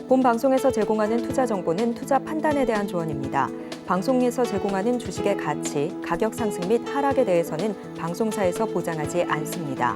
본 방송에서 제공하는 투자 정보는 투자 판단에 대한 조언입니다. 방송에서 제공하는 주식의 가치, 가격 상승 및 하락에 대해서는 방송사에서 보장하지 않습니다.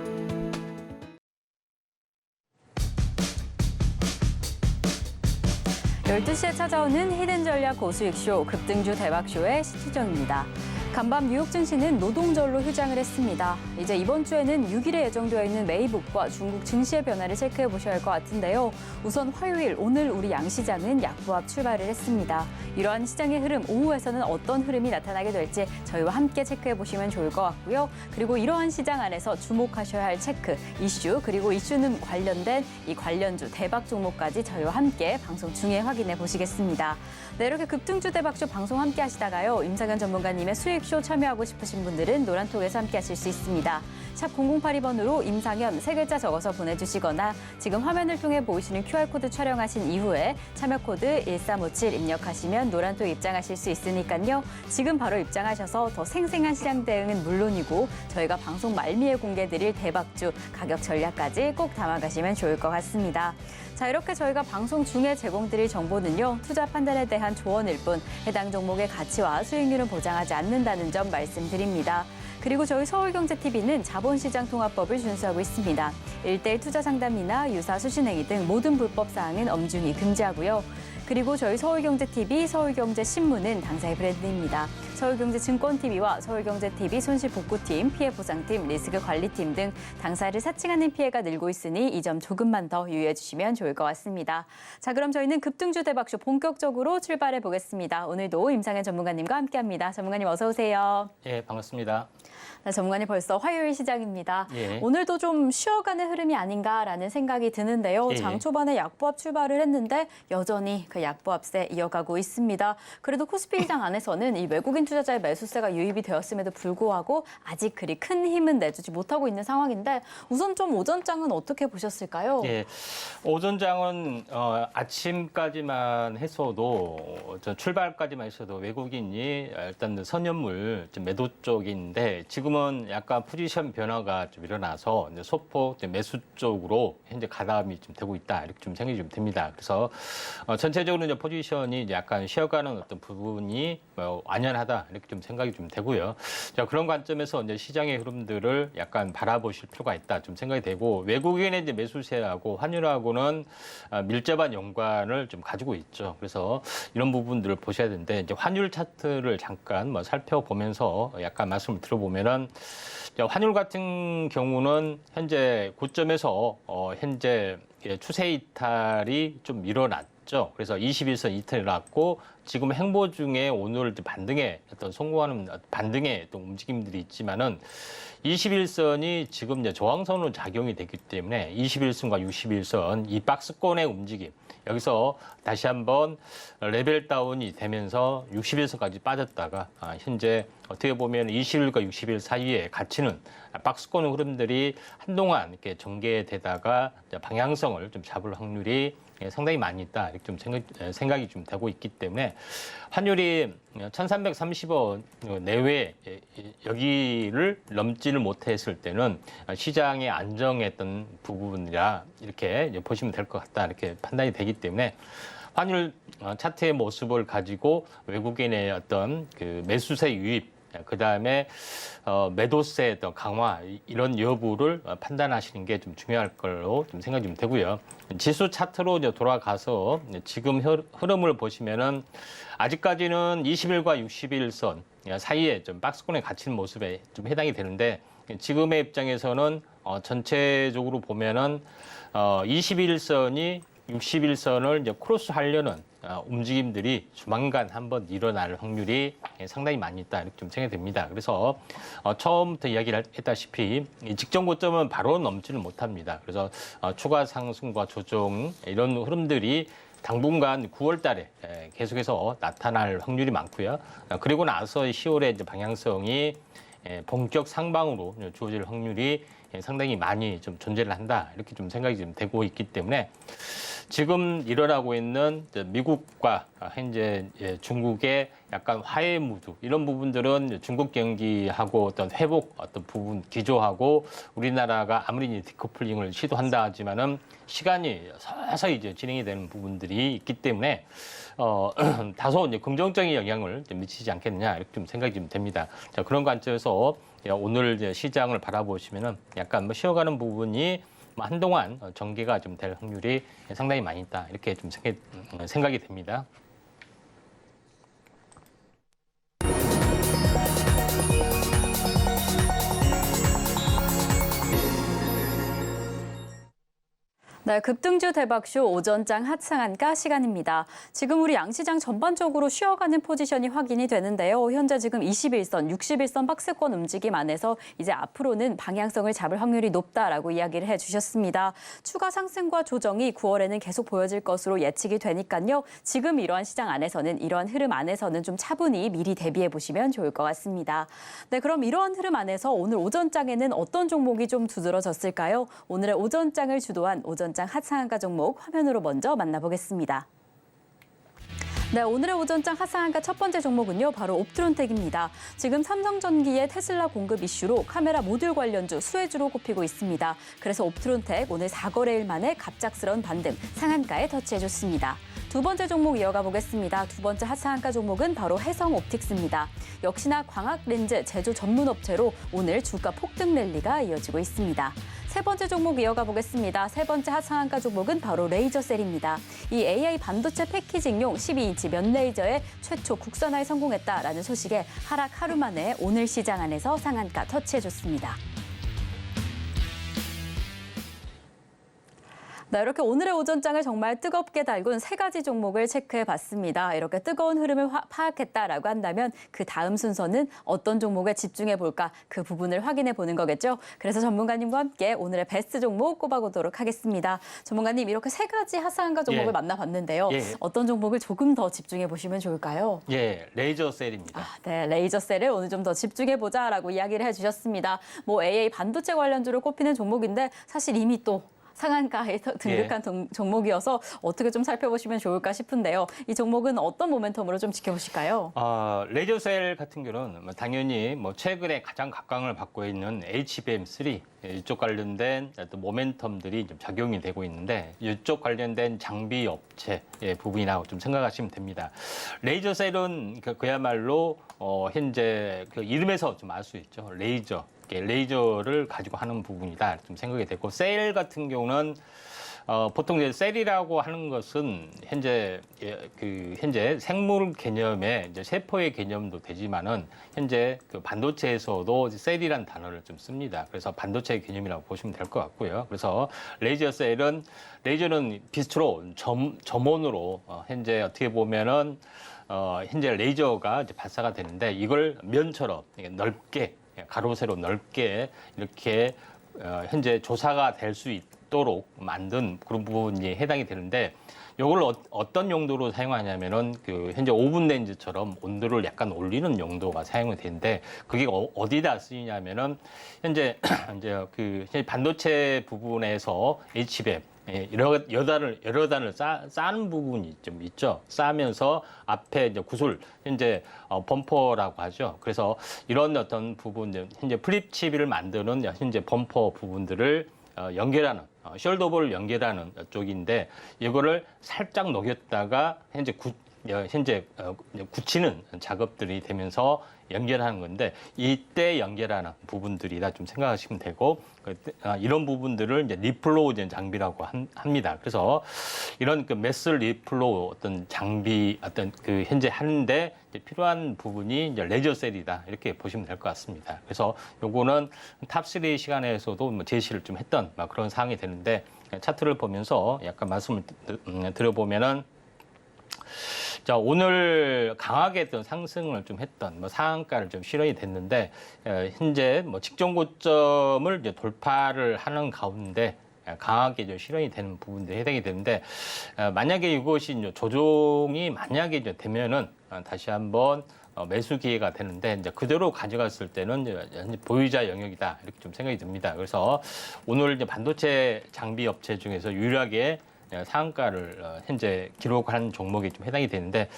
열두 시에 찾아오는 히든 전략 고수익쇼 급등주 대박쇼의 시추정입니다. 간밤 뉴욕 증시는 노동절로 휴장을 했습니다. 이제 이번 주에는 6일에 예정되어 있는 메이북과 중국 증시의 변화를 체크해 보셔야 할 것 같은데요. 우선 화요일 오늘 우리 양시장은 약보합 출발을 했습니다. 이러한 시장의 흐름, 오후에서는 어떤 흐름이 나타나게 될지 저희와 함께 체크해 보시면 좋을 것 같고요. 그리고 이러한 시장 안에서 주목하셔야 할 체크, 이슈, 그리고 이슈는 관련된 이 관련주 대박 종목까지 저희와 함께 방송 중에 확인해 보시겠습니다. 네, 이렇게 급등주 대박쇼 방송 함께 하시다가요. 임상현 전문가님의 수익쇼 참여하고 싶으신 분들은 노란톡에서 함께 하실 수 있습니다. 샵 0082번으로 임상현 세 글자 적어서 보내주시거나 지금 화면을 통해 보이시는 QR코드 촬영하신 이후에 참여코드 1357 입력하시면 노란톡 입장하실 수 있으니까요. 지금 바로 입장하셔서 더 생생한 시장 대응은 물론이고 저희가 방송 말미에 공개드릴 대박주 가격 전략까지 꼭 담아가시면 좋을 것 같습니다. 자, 이렇게 저희가 방송 중에 제공드릴 정보는요. 투자 판단에 대한 조언일 뿐 해당 종목의 가치와 수익률은 보장하지 않는다는 점 말씀드립니다. 그리고 저희 서울경제TV는 자본시장통합법을 준수하고 있습니다. 1:1 투자 상담이나 유사 수신행위 등 모든 불법 사항은 엄중히 금지하고요. 그리고 저희 서울경제TV, 서울경제신문은 당사의 브랜드입니다. 서울경제증권TV와 서울경제TV 손실복구팀, 피해보상팀, 리스크관리팀 등 당사를 사칭하는 피해가 늘고 있으니 이 점 조금만 더 유의해 주시면 좋을 것 같습니다. 자, 그럼 저희는 급등주 대박쇼 본격적으로 출발해 보겠습니다. 오늘도 임상현 전문가님과 함께합니다. 전문가님 어서 오세요. 예, 반갑습니다. 네, 전문가님 벌써 화요일 시장입니다. 예. 오늘도 좀 쉬어가는 흐름이 아닌가라는 생각이 드는데요. 예. 장 초반에 약보합 출발을 했는데 여전히 그 약보합세 이어가고 있습니다. 그래도 코스피 시장 안에서는 이 외국인 투자자의 매수세가 유입이 되었음에도 불구하고 아직 그리 큰 힘은 내주지 못하고 있는 상황인데 우선 좀 오전장은 어떻게 보셨을까요? 예, 오전장은 아침까지만 했어도 출발까지만 했어도 외국인이 일단 선연물 좀 매도 쪽인데 지금은 약간 포지션 변화가 좀 일어나서 이제 소폭 매수 쪽으로 현재 가담이 좀 되고 있다 이렇게 좀 생각이 좀 듭니다. 그래서 전체적으로 이제 포지션이 이제 약간 쉬어가는 어떤 부분이 완연하다 이렇게 좀 생각이 좀 되고요. 자, 그런 관점에서 이제 시장의 흐름들을 약간 바라보실 필요가 있다 좀 생각이 되고 외국인의 이제 매수세하고 환율하고는 밀접한 연관을 좀 가지고 있죠. 그래서 이런 부분들을 보셔야 되는데 이제 환율 차트를 잠깐 살펴보면서 약간 말씀을 들어보면은 환율 같은 경우는 현재 고점에서 현재 추세 이탈이 좀 일어났죠. 그래서 21선 이탈이 났고 지금 행보 중에 오늘 반등에 어떤 성공하는 반등의 어떤 움직임들이 있지만은 21선이 지금 이제 저항선으로 작용이 되기 때문에 21선과 61선 이 박스권의 움직임 여기서 다시 한번 레벨 다운이 되면서 61선까지 빠졌다가 현재 어떻게 보면 20일과 60일 사이에 갇히는 박스권 흐름들이 한동안 이렇게 전개되다가 방향성을 좀 잡을 확률이 상당히 많이 있다 이렇게 좀 생각이 좀 되고 있기 때문에 환율이 1,330원 내외 여기를 넘지를 못했을 때는 시장의 안정했던 부분이라 이렇게 보시면 될 것 같다 이렇게 판단이 되기 때문에 환율 차트의 모습을 가지고 외국인의 어떤 그 매수세 유입 그 다음에 매도세 더 강화 이런 여부를 판단하시는 게 좀 중요할 걸로 좀 생각이 좀 되고요. 지수 차트로 이제 돌아가서 지금 흐름을 보시면은 아직까지는 20일과 60일선 사이에 좀 박스권에 갇힌 모습에 좀 해당이 되는데 지금의 입장에서는 전체적으로 보면은 21선이 60일선을 이제 크로스하려는 움직임들이 조만간 한번 일어날 확률이 상당히 많이 있다 이렇게 좀 생각이 됩니다. 그래서 처음부터 이야기를 했다시피 직전 고점은 바로 넘지를 못합니다. 그래서 추가 상승과 조정 이런 흐름들이 당분간 9월 달에 계속해서 나타날 확률이 많고요. 그리고 나서 10월에 이제 방향성이 본격 상방으로 주어질 확률이 상당히 많이 좀 존재를 한다 이렇게 좀 생각이 좀 되고 있기 때문에 지금 일어나고 있는 미국과 현재 중국의 약간 화해 무드 이런 부분들은 중국 경기하고 어떤 회복 어떤 부분 기조하고 우리나라가 아무리 디커플링을 시도한다 하지만은 시간이 서서히 이제 진행이 되는 부분들이 있기 때문에 다소 이제 긍정적인 영향을 좀 미치지 않겠느냐 이렇게 좀 생각이 좀 됩니다. 자, 그런 관점에서 오늘 이제 시장을 바라보시면은 약간 뭐 쉬어가는 부분이 한동안 전개가 좀 될 확률이 상당히 많이 있다 이렇게 좀 생각이 됩니다. 네, 급등주 대박쇼 오전장 핫상한가 시간입니다. 지금 우리 양시장 전반적으로 쉬어가는 포지션이 확인이 되는데요. 현재 지금 21선, 61선 박스권 움직임 안에서 이제 앞으로는 방향성을 잡을 확률이 높다라고 이야기를 해주셨습니다. 추가 상승과 조정이 9월에는 계속 보여질 것으로 예측이 되니까요. 지금 이러한 시장 안에서는 이러한 흐름 안에서는 좀 차분히 미리 대비해 보시면 좋을 것 같습니다. 네, 그럼 이러한 흐름 안에서 오늘 오전장에는 어떤 종목이 좀 두드러졌을까요? 오늘의 오전장을 주도한 오전장 핫상한가 종목 화면으로 먼저 만나보겠습니다. 네, 오늘의 오전장 핫상한가 첫 번째 종목은요, 바로 옵트론텍입니다. 지금 삼성전기의 테슬라 공급 이슈로 카메라 모듈 관련주 수혜주로 꼽히고 있습니다. 그래서 옵트론텍 오늘 4거래일 만에 갑작스러운 반등, 상한가에 터치해줬습니다. 두 번째 종목 이어가 보겠습니다. 두 번째 핫상한가 종목은 바로 해성옵틱스입니다. 역시나 광학 렌즈 제조 전문 업체로 오늘 주가 폭등 랠리가 이어지고 있습니다. 세 번째 종목 이어가 보겠습니다. 세 번째 핫상한가 종목은 바로 레이저셀입니다. 이 AI 반도체 패키징용 12인치 면 레이저의 최초 국산화에 성공했다라는 소식에 하락 하루 만에 오늘 시장 안에서 상한가 터치해줬습니다. 네, 이렇게 오늘의 오전장을 정말 뜨겁게 달군 세 가지 종목을 체크해봤습니다. 이렇게 뜨거운 흐름을 파악했다라고 한다면 그 다음 순서는 어떤 종목에 집중해볼까 그 부분을 확인해보는 거겠죠. 그래서 전문가님과 함께 오늘의 베스트 종목 꼽아보도록 하겠습니다. 전문가님, 이렇게 세 가지 핫상한가 종목을 만나봤는데요. 어떤 종목을 조금 더 집중해보시면 좋을까요? 예, 레이저셀입니다. 네, 레이저셀을 오늘 좀 더 집중해보자라고 이야기를 해주셨습니다. 뭐 AA 반도체 관련주로 꼽히는 종목인데 사실 이미 또 상한가에 등극한 종목이어서 어떻게 좀 살펴보시면 좋을까 싶은데요. 이 종목은 어떤 모멘텀으로 좀 지켜보실까요? 레이저셀 같은 경우는 당연히 뭐 최근에 가장 각광을 받고 있는 HBM3 이쪽 관련된 또 모멘텀들이 좀 작용이 되고 있는데 이쪽 관련된 장비 업체 부분이라고 좀 생각하시면 됩니다. 레이저셀은 그야말로 현재 그 이름에서 좀 알 수 있죠. 레이저를 가지고 하는 부분이다 좀 생각이 되고 셀 같은 경우는 보통 이제 셀이라고 하는 것은 현재 현재 생물 개념의 이제 세포의 개념도 되지만은 현재 그 반도체에서도 셀이란 단어를 좀 씁니다. 그래서 반도체 개념이라고 보시면 될 것 같고요. 그래서 레이저는 비스트로 점원으로 현재 어떻게 보면은 현재 레이저가 이제 발사가 되는데 이걸 면처럼 넓게 가로 세로 넓게 이렇게 현재 조사가 될 수 있도록 만든 그런 부분이 해당이 되는데 이걸 어떤 용도로 사용하냐면은 그 현재 오븐 렌즈처럼 온도를 약간 올리는 용도가 사용이 되는데 그게 어디다 쓰이냐면은 현재 그 반도체 부분에서 HBM 여러 단을 쌓는 부분이 좀 있죠. 쌓으면서 앞에 이제 구슬, 현재 범퍼라고 하죠. 그래서 이런 어떤 부분들, 현재 플립칩을 만드는 현재 범퍼 부분들을 연결하는, 숄더볼을 연결하는 쪽인데 이거를 살짝 녹였다가 현재 굳히는 작업들이 되면서 연결하는 건데 이때 연결하는 부분들이다 좀 생각하시면 되고 이런 부분들을 이제 리플로우 장비라고 합니다. 그래서 이런 그 매스 리플로우 어떤 장비 어떤 그 현재 하는데 필요한 부분이 이제 레이저셀이다 이렇게 보시면 될 것 같습니다. 그래서 요거는 탑3 시간에서도 뭐 제시를 좀 했던 그런 사항이 되는데 차트를 보면서 약간 말씀을 드려보면은. 자, 오늘 강하게 했던 상승을 좀 했던 상한가를 좀 실현이 됐는데 현재 직전 고점을 이제 돌파를 하는 가운데 강하게 좀 실현이 되는 부분들이 해당이 되는데 만약에 이것이 이제 조정이 만약에 이제 되면은 다시 한번 매수 기회가 되는데 이제 그대로 가져갔을 때는 이제 보유자 영역이다 이렇게 좀 생각이 듭니다. 그래서 오늘 이제 반도체 장비 업체 중에서 유일하게 상한가를 현재 기록한 종목이 좀 해당이 되는데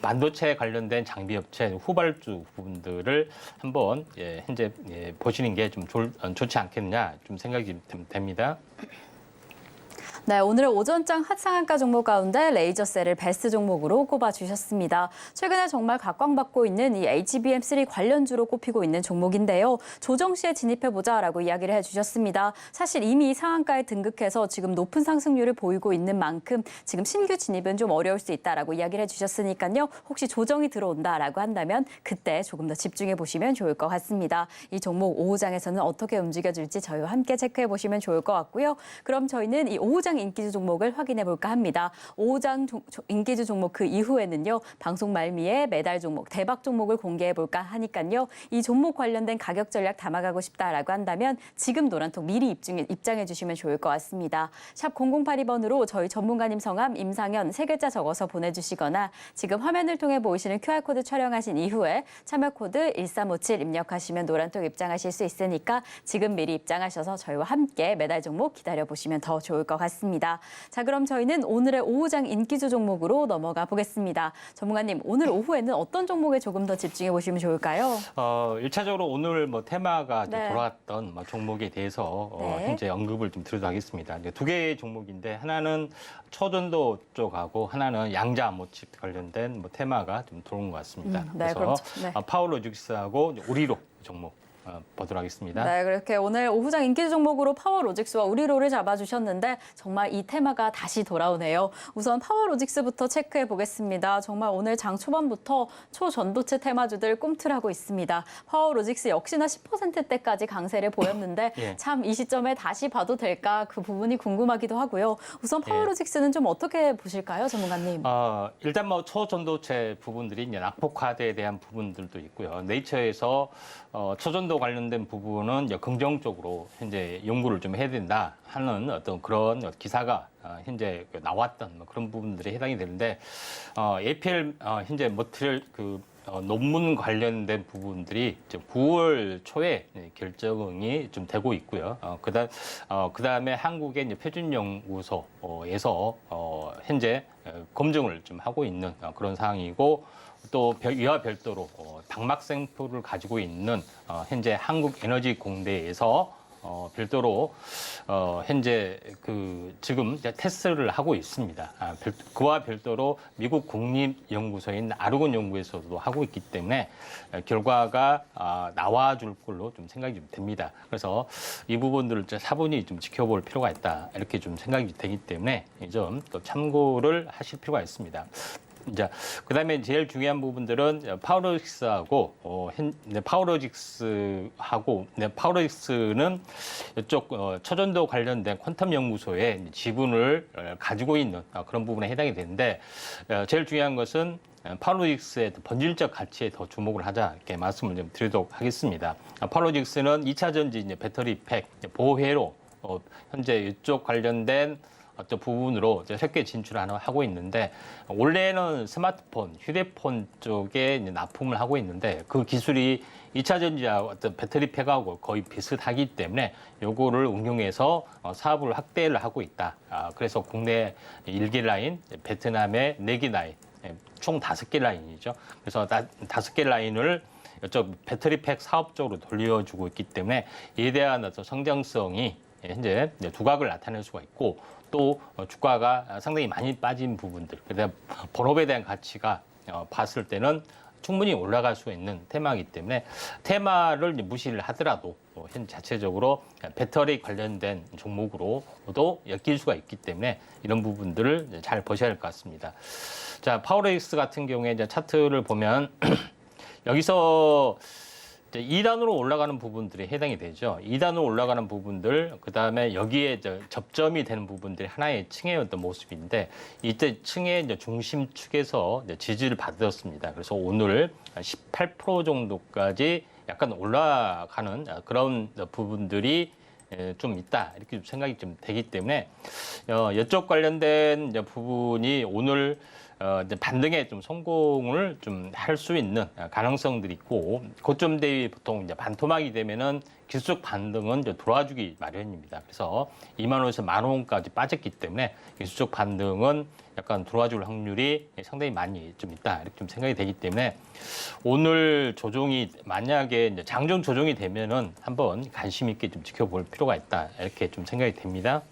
반도체 관련된 장비 업체 후발주 부분들을 한번 현재 보시는 게 좀 좋지 않겠느냐 좀 생각이 됩니다. 네, 오늘의 오전장 핫상한가 종목 가운데 레이저셀을 베스트 종목으로 꼽아주셨습니다. 최근에 정말 각광받고 있는 이 HBM3 관련주로 꼽히고 있는 종목인데요. 조정 시에 진입해보자라고 이야기를 해주셨습니다. 사실 이미 상한가에 등극해서 지금 높은 상승률을 보이고 있는 만큼 지금 신규 진입은 좀 어려울 수 있다라고 이야기를 해주셨으니까요. 혹시 조정이 들어온다라고 한다면 그때 조금 더 집중해보시면 좋을 것 같습니다. 이 종목 오후장에서는 어떻게 움직여줄지 저희와 함께 체크해보시면 좋을 것 같고요. 그럼 저희는 이 오후장 인기주 종목을 확인해 볼까 합니다. 오후장 인기주 종목 그 이후에는요. 방송 말미에 매달 종목, 대박 종목을 공개해 볼까 하니까요. 이 종목 관련된 가격 전략 담아가고 싶다라고 한다면 지금 노란톡 미리 입장해 주시면 좋을 것 같습니다. 샵 0082번으로 저희 전문가님 성함 임상현 세 글자 적어서 보내주시거나 지금 화면을 통해 보이시는 QR코드 촬영하신 이후에 참여 코드 1357 입력하시면 노란톡 입장하실 수 있으니까 지금 미리 입장하셔서 저희와 함께 매달 종목 기다려보시면 더 좋을 것 같습니다. 자, 그럼 저희는 오늘의 오후장 인기주 종목으로 넘어가 보겠습니다. 전문가님, 오늘 오후에는 어떤 종목에 조금 더 집중해 보시면 좋을까요? 1차적으로 오늘 테마가 네. 돌아왔던 종목에 대해서 네. 현재 언급을 좀 드리도록 하겠습니다. 이제 두 개의 종목인데 하나는 초전도 쪽하고 하나는 양자 암호칩 관련된 테마가 좀 들어온 것 같습니다. 네, 그래서 그럼 네. 파워로직스하고 우리로 종목 보도록 하겠습니다. 네, 그렇게 오늘 오후장 인기주 종목으로 파워로직스와 우리로를 잡아주셨는데 정말 이 테마가 다시 돌아오네요. 우선 파워로직스부터 체크해 보겠습니다. 정말 오늘 장 초반부터 초전도체 테마주들 꿈틀하고 있습니다. 파워로직스 역시나 10%대까지 강세를 보였는데 예. 참 이 시점에 다시 봐도 될까 그 부분이 궁금하기도 하고요. 우선 파워로직스는 좀 어떻게 보실까요, 전문가님? 일단 초전도체 부분들이 이제 낙폭화대에 대한 부분들도 있고요. 네이처에서 초전도 관련된 부분은 이제 긍정적으로 현재 연구를 좀 해야 된다 하는 어떤 그런 기사가 현재 나왔던 그런 부분들이 해당이 되는데 APL 현재 머티리얼 논문 관련된 부분들이 이제 9월 초에 결정이 좀 되고 있고요. 그다음에 한국의 이제 표준연구소에서 현재 검증을 좀 하고 있는 그런 상황이고 또 이와 별도로 당막 샘플을 가지고 있는 현재 한국에너지공대에서 별도로 현재 지금 이제 테스트를 하고 있습니다. 그와 별도로 미국 국립연구소인 아르곤 연구에서도 하고 있기 때문에 결과가 나와줄 걸로 좀 생각이 좀 됩니다. 그래서 이 부분들을 좀 차분히 좀 지켜볼 필요가 있다 이렇게 좀 생각이 되기 때문에 이 점 또 참고를 하실 필요가 있습니다. 자, 그다음에 제일 중요한 부분들은 파워로직스하고 파워로직스는 이쪽 초전도 관련된 퀀텀 연구소의 지분을 가지고 있는 그런 부분에 해당이 되는데 제일 중요한 것은 파워로직스의 본질적 가치에 더 주목을 하자 이렇게 말씀을 좀 드리도록 하겠습니다. 파워로직스는 2차 전지 배터리 팩 보회로 현재 이쪽 관련된 어떤 부분으로 새롭게 진출을 하고 있는데 원래는 스마트폰, 휴대폰 쪽에 납품을 하고 있는데 그 기술이 2차 전지와 어떤 배터리 팩하고 거의 비슷하기 때문에 요거를 응용해서 사업을 확대를 하고 있다. 그래서 국내 1개 라인, 베트남의 4개 라인, 총 5개 라인이죠. 그래서 5개 라인을 이쪽 배터리 팩 사업 쪽으로 돌려주고 있기 때문에 이에 대한 어떤 성장성이 현재 두각을 나타낼 수가 있고 또 주가가 상당히 많이 빠진 부분들, 그다음 본업에 대한 가치가 봤을 때는 충분히 올라갈 수 있는 테마이기 때문에 테마를 무시를 하더라도 현 자체적으로 배터리 관련된 종목으로도 엮일 수가 있기 때문에 이런 부분들을 잘 보셔야 할 것 같습니다. 자, 파워로직스 같은 경우에 이제 차트를 보면 여기서 2단으로 올라가는 부분들이 해당이 되죠. 2단으로 올라가는 부분들, 그 다음에 여기에 접점이 되는 부분들이 하나의 층의 어떤 모습인데, 이때 층의 이제 중심축에서 이제 지지를 받았습니다. 그래서 오늘 18% 정도까지 약간 올라가는 그런 부분들이 좀 있다 이렇게 좀 생각이 좀 되기 때문에 이쪽 관련된 부분이 오늘 이제 반등에 좀 성공을 좀 할 수 있는 가능성들이 있고 고점 대비 보통 이제 반토막이 되면은 기술적 반등은 이제 돌아주기 마련입니다. 그래서 2만 원에서 1만 원까지 빠졌기 때문에 기술적 반등은 약간 돌아줄 확률이 상당히 많이 좀 있다 이렇게 좀 생각이 되기 때문에 오늘 조정이 만약에 이제 장중 조정이 되면은 한번 관심 있게 좀 지켜볼 필요가 있다 이렇게 좀 생각이 됩니다.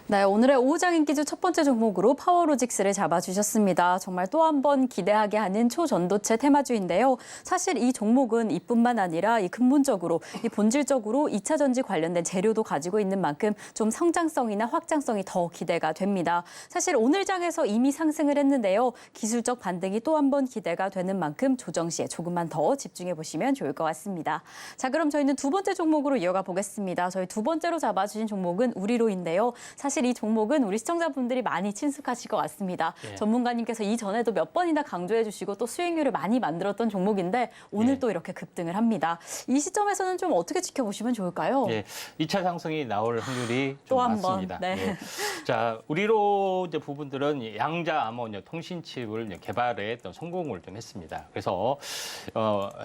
네, 오늘의 오후장 인기주 첫 번째 종목으로 파워로직스를 잡아주셨습니다. 정말 또 한 번 기대하게 하는 초전도체 테마주인데요. 사실 이 종목은 이뿐만 아니라 이 근본적으로, 이 본질적으로 2차 전지 관련된 재료도 가지고 있는 만큼 좀 성장성이나 확장성이 더 기대가 됩니다. 사실 오늘 장에서 이미 상승을 했는데요. 기술적 반등이 또 한 번 기대가 되는 만큼 조정 시에 조금만 더 집중해 보시면 좋을 것 같습니다. 자, 그럼 저희는 두 번째 종목으로 이어가 보겠습니다. 저희 두 번째로 잡아주신 종목은 우리로인데요. 사실 이 종목은 우리 시청자분들이 많이 친숙하실 것 같습니다. 예. 전문가님께서 이전에도 몇 번이나 강조해 주시고 또 수익률을 많이 만들었던 종목인데 오늘 예. 또 이렇게 급등을 합니다. 이 시점에서는 좀 어떻게 지켜보시면 좋을까요? 예, 2차 상승이 나올 확률이 좀 또 한 번, 많습니다. 네. 예. 자, 우리로 이제 부분들은 양자 암호 통신칩을 이제 개발에 어떤 성공을 좀 했습니다. 그래서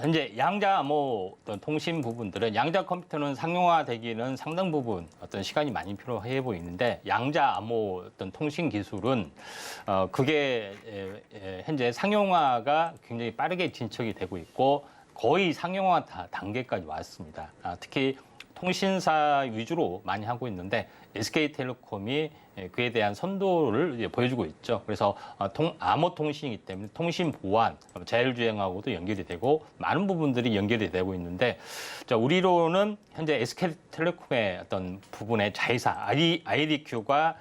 현재 양자 암호 통신 부분들은 양자 컴퓨터는 상용화되기는 상당 부분 어떤 시간이 많이 필요해 보이는데 양자 암호 어떤 통신 기술은 그게 현재 상용화가 굉장히 빠르게 진척이 되고 있고 거의 상용화 단계까지 왔습니다. 특히 통신사 위주로 많이 하고 있는데 SK텔레콤이 그에 대한 선도를 이제 보여주고 있죠. 그래서 암호 통신이기 때문에 통신 보안, 자율주행하고도 연결이 되고 많은 부분들이 연결이 되고 있는데 자, 우리로는 현재 SK텔레콤의 어떤 부분의 자회사 IDQ가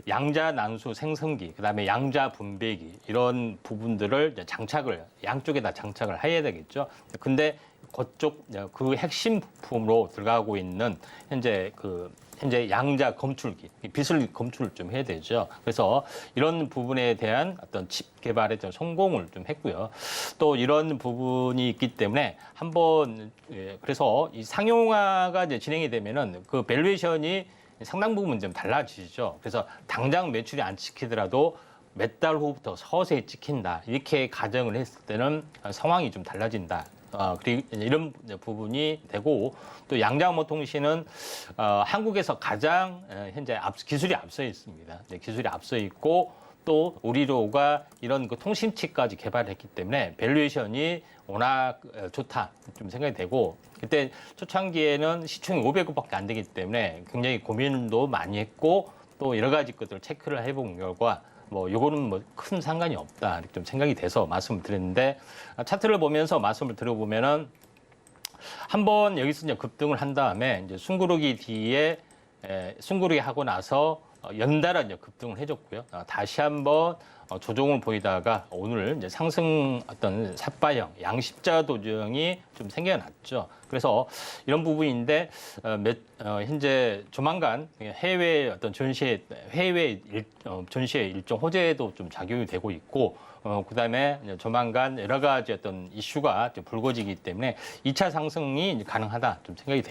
양자 난수 생성기, 그다음에 양자 분배기 이런 부분들을 이제 장착을 양쪽에다 장착을 해야 되겠죠. 근데 그쪽 그 핵심 부품으로 들어가고 있는 현재 양자 검출기, 빛을 검출을 좀 해야 되죠. 그래서 이런 부분에 대한 어떤 칩 개발에 좀 성공을 좀 했고요. 또 이런 부분이 있기 때문에 한번 그래서 이 상용화가 이제 진행이 되면은 그 밸류에이션이 상당 부분 좀 달라지죠. 그래서 당장 매출이 안 찍히더라도 몇 달 후부터 서서히 찍힌다. 이렇게 가정을 했을 때는 상황이 좀 달라진다. 그리고 이런 부분이 되고 또 양자암호 통신은 한국에서 가장 현재 기술이 앞서 있습니다. 기술이 앞서 있고 또 우리로가 이런 그 통신칩까지 개발했기 때문에 밸류에이션이 워낙 좋다 좀 생각이 되고 그때 초창기에는 시총이 500억밖에 안 되기 때문에 굉장히 고민도 많이 했고 또 여러 가지 것들을 체크를 해본 결과 요거는 큰 상관이 없다 이렇게 좀 생각이 돼서 말씀을 드렸는데 차트를 보면서 말씀을 드려보면은 한번 여기서 이제 급등을 한 다음에 이제 숨고르기 뒤에 숨고르기 하고 나서 연달아 이제 급등을 해줬고요. 다시 한번 조정을 보이다가 오늘 이제 상승 어떤 삿바형 양십자 도정이 좀 생겨났죠. 그래서 이런 부분인데 현재 조만간 해외 어떤 해외 전시회 일정 호재도 좀 작용이 되고 있고 그다음에 조만간 여러 가지 어떤 이슈가 불거지기 때문에 2차 상승이 가능하다 좀 생각이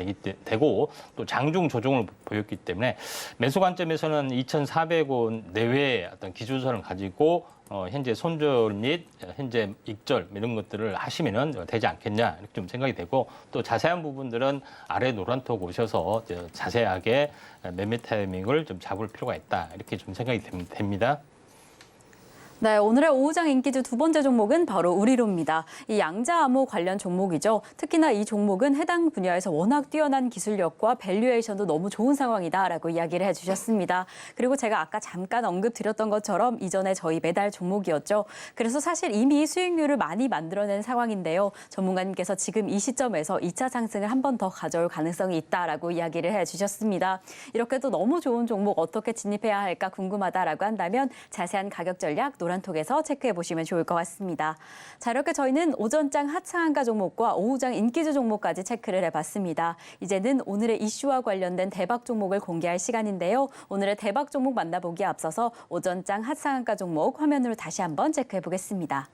되고 또 장중 조정을 보였기 때문에 매수 관점에서는 2,400원 내외의 어떤 기준선을 가지고 현재 손절 및 현재 익절 이런 것들을 하시면은 되지 않겠냐 이렇게 좀 생각이 되고 또 자세한 부분들은 아래 노란톡 오셔서 자세하게 매매 타이밍을 좀 잡을 필요가 있다 이렇게 좀 생각이 됩니다. 네, 오늘의 오후장 인기주 두 번째 종목은 바로 우리로입니다. 이 양자암호 관련 종목이죠. 특히나 이 종목은 해당 분야에서 워낙 뛰어난 기술력과 밸류에이션도 너무 좋은 상황이다라고 이야기를 해주셨습니다. 그리고 제가 아까 잠깐 언급드렸던 것처럼 이전에 저희 매달 종목이었죠. 그래서 사실 이미 수익률을 많이 만들어낸 상황인데요. 전문가님께서 지금 이 시점에서 2차 상승을 한 번 더 가져올 가능성이 있다라고 이야기를 해주셨습니다. 이렇게 또 너무 좋은 종목 어떻게 진입해야 할까 궁금하다라고 한다면 자세한 가격 전략 노란톡에서 체크해 보시면 좋을 것 같습니다. 자, 이렇게 저희는 오전장 하차한가 종목과 오후장 인기주 종목까지 체크를 해봤습니다. 이제는 오늘의 이슈와 관련된 대박 종목을 공개할 시간인데요. 오늘의 대박 종목 만나보기에 앞서서 오전장 하차한가 종목 화면으로 다시 한번 체크해 보겠습니다.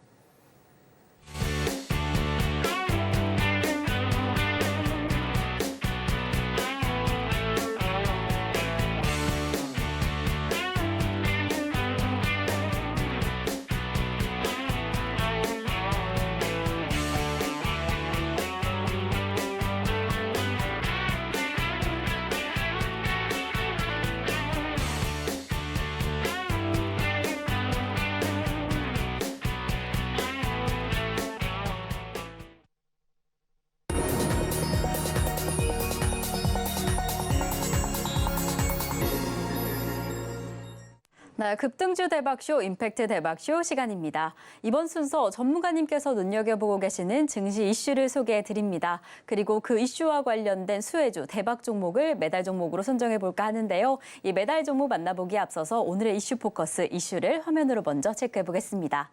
네, 급등주 대박쇼, 임팩트 대박쇼 시간입니다. 이번 순서 전문가님께서 눈여겨보고 계시는 증시 이슈를 소개해드립니다. 그리고 그 이슈와 관련된 수혜주, 대박 종목을 매달 종목으로 선정해볼까 하는데요. 이 매달 종목 만나보기에 앞서서 오늘의 이슈 포커스, 이슈를 화면으로 먼저 체크해보겠습니다.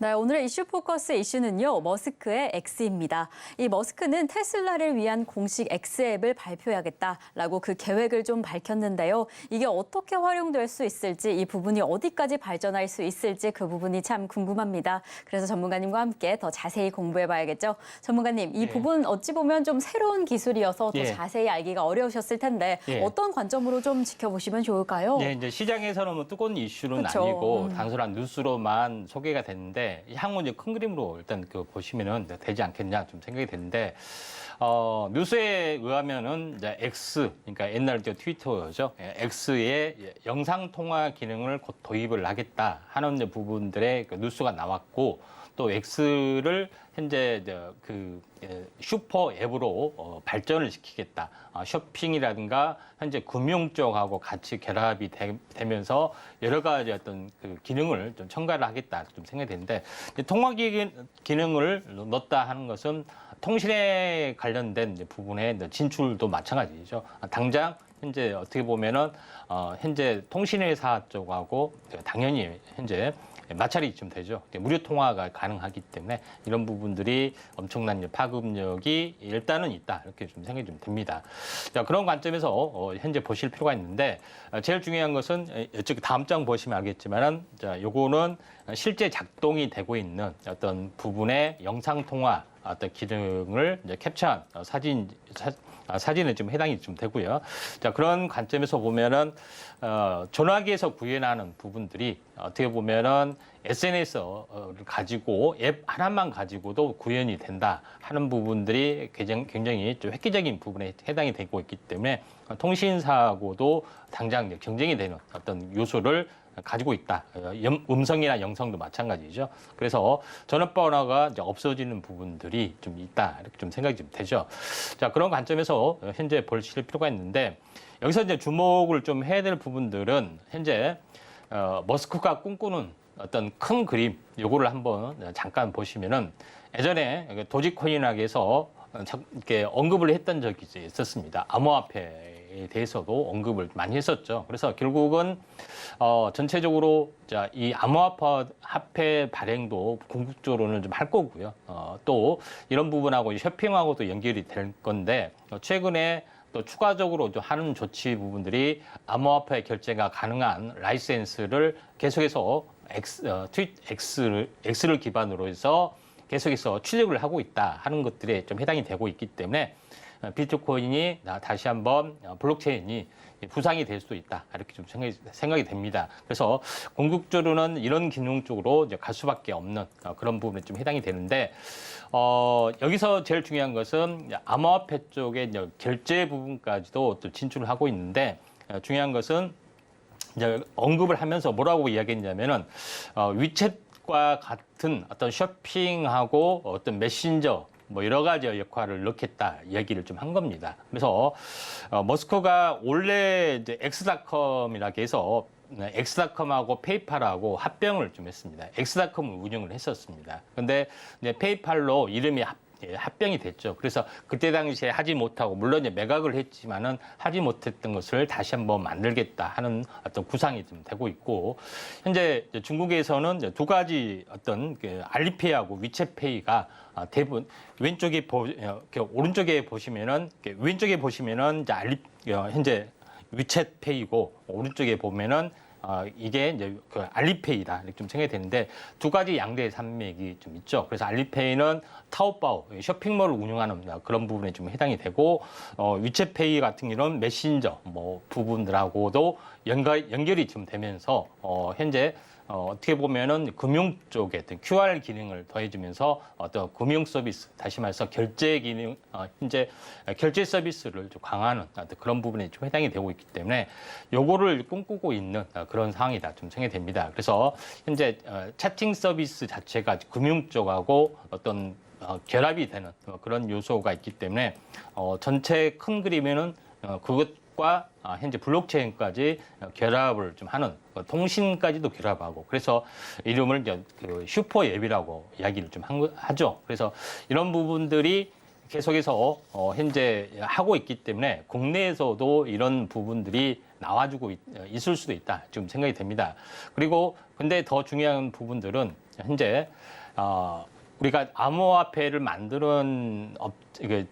네, 오늘의 이슈 포커스 이슈는요, 머스크의 X입니다. 이 머스크는 테슬라를 위한 공식 X 앱을 발표하겠다라고 그 계획을 좀 밝혔는데요. 이게 어떻게 활용될 수 있을지, 이 부분이 어디까지 발전할 수 있을지 그 부분이 참 궁금합니다. 그래서 전문가님과 함께 더 자세히 공부해봐야겠죠. 전문가님, 이 부분 어찌 보면 좀 새로운 기술이어서 더 자세히 알기가 어려우셨을 텐데 어떤 관점으로 좀 지켜보시면 좋을까요? 네, 이제 시장에서는 뭐 뜨거운 이슈는 그쵸. 아니고 단순한 뉴스로만 소개가 됐는데 향후 이제 큰 그림으로 일단 그 보시면은 되지 않겠냐 좀 생각이 되는데 뉴스에 의하면은 이제 X, 그러니까 옛날 저 트위터죠. X의 영상 통화 기능을 곧 도입을 하겠다 하는 이제 부분들의 그 뉴스가 나왔고, 또 X를 현재 그 슈퍼 앱으로 발전을 시키겠다. 쇼핑이라든가 현재 금융 쪽하고 같이 결합이 되면서 여러 가지 어떤 그 기능을 좀 첨가를 하겠다 좀 생각이 되는데, 통화 기능을 넣었다 하는 것은 통신에 관련된 부분의 진출도 마찬가지죠. 당장 현재 어떻게 보면은 현재 통신회사 쪽하고 당연히 현재 마찰이 좀 되죠. 무료 통화가 가능하기 때문에 이런 부분들이 엄청난 파급력이 일단은 있다, 이렇게 좀 생각이 좀 듭니다. 자, 그런 관점에서 현재 보실 필요가 있는데, 제일 중요한 것은 이쪽 다음 장 보시면 알겠지만은, 자, 요거는 실제 작동이 되고 있는 어떤 부분의 영상 통화 어떤 기능을 이제 캡처한 사진에 좀 해당이 좀 되고요. 자, 그런 관점에서 보면은 전화기에서 구현하는 부분들이 어떻게 보면은 SNS를 가지고 앱 하나만 가지고도 구현이 된다 하는 부분들이 굉장히 좀 획기적인 부분에 해당이 되고 있기 때문에 통신사하고도 당장 경쟁이 되는 어떤 요소를 가지고 있다. 음성이나 영성도 마찬가지죠. 그래서 전화번호가 이제 없어지는 부분들이 좀 있다, 이렇게 좀 생각이 좀 되죠. 자, 그런 관점에서 현재 보실 필요가 있는데, 여기서 이제 주목을 좀 해야 될 부분들은 현재 머스크가 꿈꾸는 어떤 큰 그림, 요거를 한번 잠깐 보시면은, 예전에 도지코인학에서 이렇게 언급을 했던 적이 있었습니다. 암호화폐에 대해서도 언급을 많이 했었죠. 그래서 결국은 전체적으로 이 암호화폐 발행도 궁극적으로는 좀 할 거고요. 또 이런 부분하고 쇼핑하고도 연결이 될 건데, 최근에 또 추가적으로 좀 하는 조치 부분들이 암호화폐 결제가 가능한 라이센스를 계속해서 X를 기반으로 해서 계속해서 취득을 하고 있다 하는 것들에 좀 해당이 되고 있기 때문에 비트코인이 다시 한번 블록체인이 부상이 될 수도 있다, 이렇게 좀 생각이 됩니다. 그래서 궁극적으로는 이런 기능 쪽으로 이제 갈 수밖에 없는 그런 부분에 좀 해당이 되는데, 여기서 제일 중요한 것은 암호화폐 쪽의 이제 결제 부분까지도 또 진출을 하고 있는데, 중요한 것은 이제 언급을 하면서 뭐라고 이야기했냐면은 위챗과 같은 어떤 쇼핑하고 어떤 메신저 뭐 여러 가지 역할을 넣겠다 이야기를 좀 한 겁니다. 그래서 머스크가 원래 이제 엑스닷컴이라고 해서 엑스닷컴하고 페이팔하고 합병을 좀 했습니다. 엑스닷컴을 운영을 했었습니다. 근데 이제 페이팔로 이름이 합병이 됐죠. 그래서 그때 당시에 하지 못하고, 물론 이제 매각을 했지만은 하지 못했던 것을 다시 한번 만들겠다 하는 어떤 구상이 좀 되고 있고, 현재 중국에서는 두 가지 어떤 알리페이하고 위챗페이가 대부분 왼쪽에 오른쪽에 보시면은 왼쪽에 보시면은 현재 위챗페이고, 오른쪽에 보면은 이게 이제 그 알리페이다, 이렇게 좀 생각이 되는데, 두 가지 양대 산맥이 좀 있죠. 그래서 알리페이는 타오바오 쇼핑몰을 운영하는 그런 부분에 좀 해당이 되고, 위챗페이 같은 경우는 메신저 뭐 부분들하고도 연결이 좀 되면서 현재 어떻게 보면은 금융 쪽에 어떤 QR 기능을 더해주면서 어떤 금융 서비스, 다시 말해서 결제 기능, 현재 결제 서비스를 좀 강화하는 어떤 그런 부분에 좀 해당이 되고 있기 때문에 요거를 꿈꾸고 있는 그런 상황이다 좀 생각이 됩니다. 그래서 현재 채팅 서비스 자체가 금융 쪽하고 어떤 결합이 되는 그런 요소가 있기 때문에 전체 큰 그림에는 그것과 현재 블록체인까지 결합을 좀 하는 통신까지도 결합하고 그래서 이름을 이제 그 슈퍼 앱이라고 이야기를 좀 하죠. 그래서 이런 부분들이 계속해서 현재 하고 있기 때문에 국내에서도 이런 부분들이 나와주고 있을 수도 있다 좀 생각이 됩니다. 그리고 근데 더 중요한 부분들은 현재 우리가 암호화폐를 만드는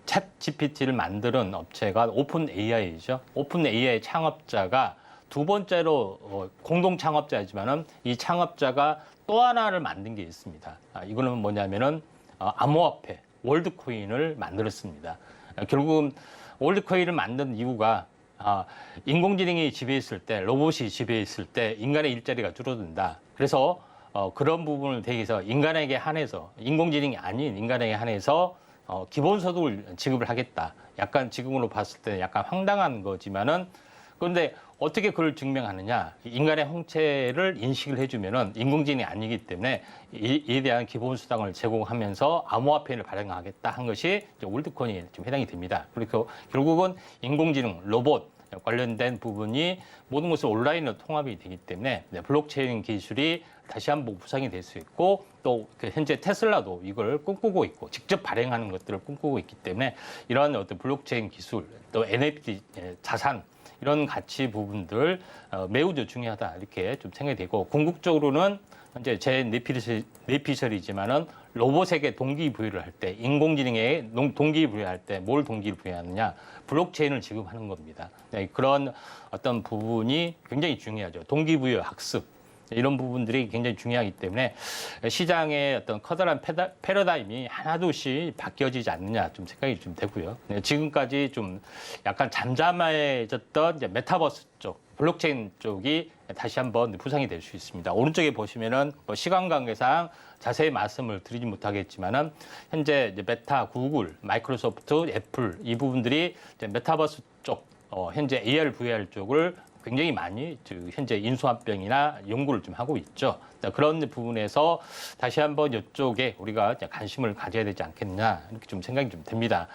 챗 GPT를 만드는 업체가 오픈 AI죠. 오픈 AI 창업자가 두 번째로 공동 창업자이지만은 이 창업자가 또 하나를 만든 게 있습니다. 이거는 뭐냐면은 암호화폐 월드코인을 만들었습니다. 결국은 월드코인을 만든 이유가 인공지능이 지배했을 때, 로봇이 지배했을 때 인간의 일자리가 줄어든다. 그래서 그런 부분을 대해서 인간에게 한해서 인공지능이 아닌 인간에게 한해서 기본소득을 지급을 하겠다. 약간 지금으로 봤을 때 약간 황당한 거지만은 그런데 어떻게 그걸 증명하느냐? 인간의 형체를 인식을 해주면은 인공지능이 아니기 때문에 이에 대한 기본수당을 제공하면서 암호화폐를 발행하겠다 한 것이 월드코인에 좀 해당이 됩니다. 그리고 결국은 인공지능, 로봇 관련된 부분이 모든 것을 온라인으로 통합이 되기 때문에 블록체인 기술이 다시 한번 부상이 될 수 있고 또 현재 테슬라도 이걸 꿈꾸고 있고 직접 발행하는 것들을 꿈꾸고 있기 때문에 이러한 어떤 블록체인 기술 또 NFT 자산 이런 가치 부분들 매우 중요하다 이렇게 좀 생각이 되고 궁극적으로는 현재 제 뇌피셜이지만은 로봇에게 동기부여를 할 때 인공지능에 동기부여할 때 뭘 동기를 부여하느냐 블록체인을 지급하는 겁니다. 네, 그런 어떤 부분이 굉장히 중요하죠. 동기부여 학습 이런 부분들이 굉장히 중요하기 때문에 시장의 어떤 커다란 패러다임이 하나둘씩 바뀌어지지 않느냐 좀 생각이 좀 되고요. 네, 지금까지 좀 약간 잠잠해졌던 이제 메타버스 쪽, 블록체인 쪽이 다시 한번 부상이 될 수 있습니다. 오른쪽에 보시면은 시간 관계상 자세히 말씀을 드리지 못하겠지만은 현재 이제 메타, 구글, 마이크로소프트, 애플 이 부분들이 이제 메타버스 쪽, 현재 AR, VR 쪽을 굉장히 많이 현재 인수합병이나 연구를 좀 하고 있죠. 그런 부분에서 다시 한번 이쪽에 우리가 관심을 가져야 되지 않겠냐 이렇게 좀 생각이 좀 됩니다.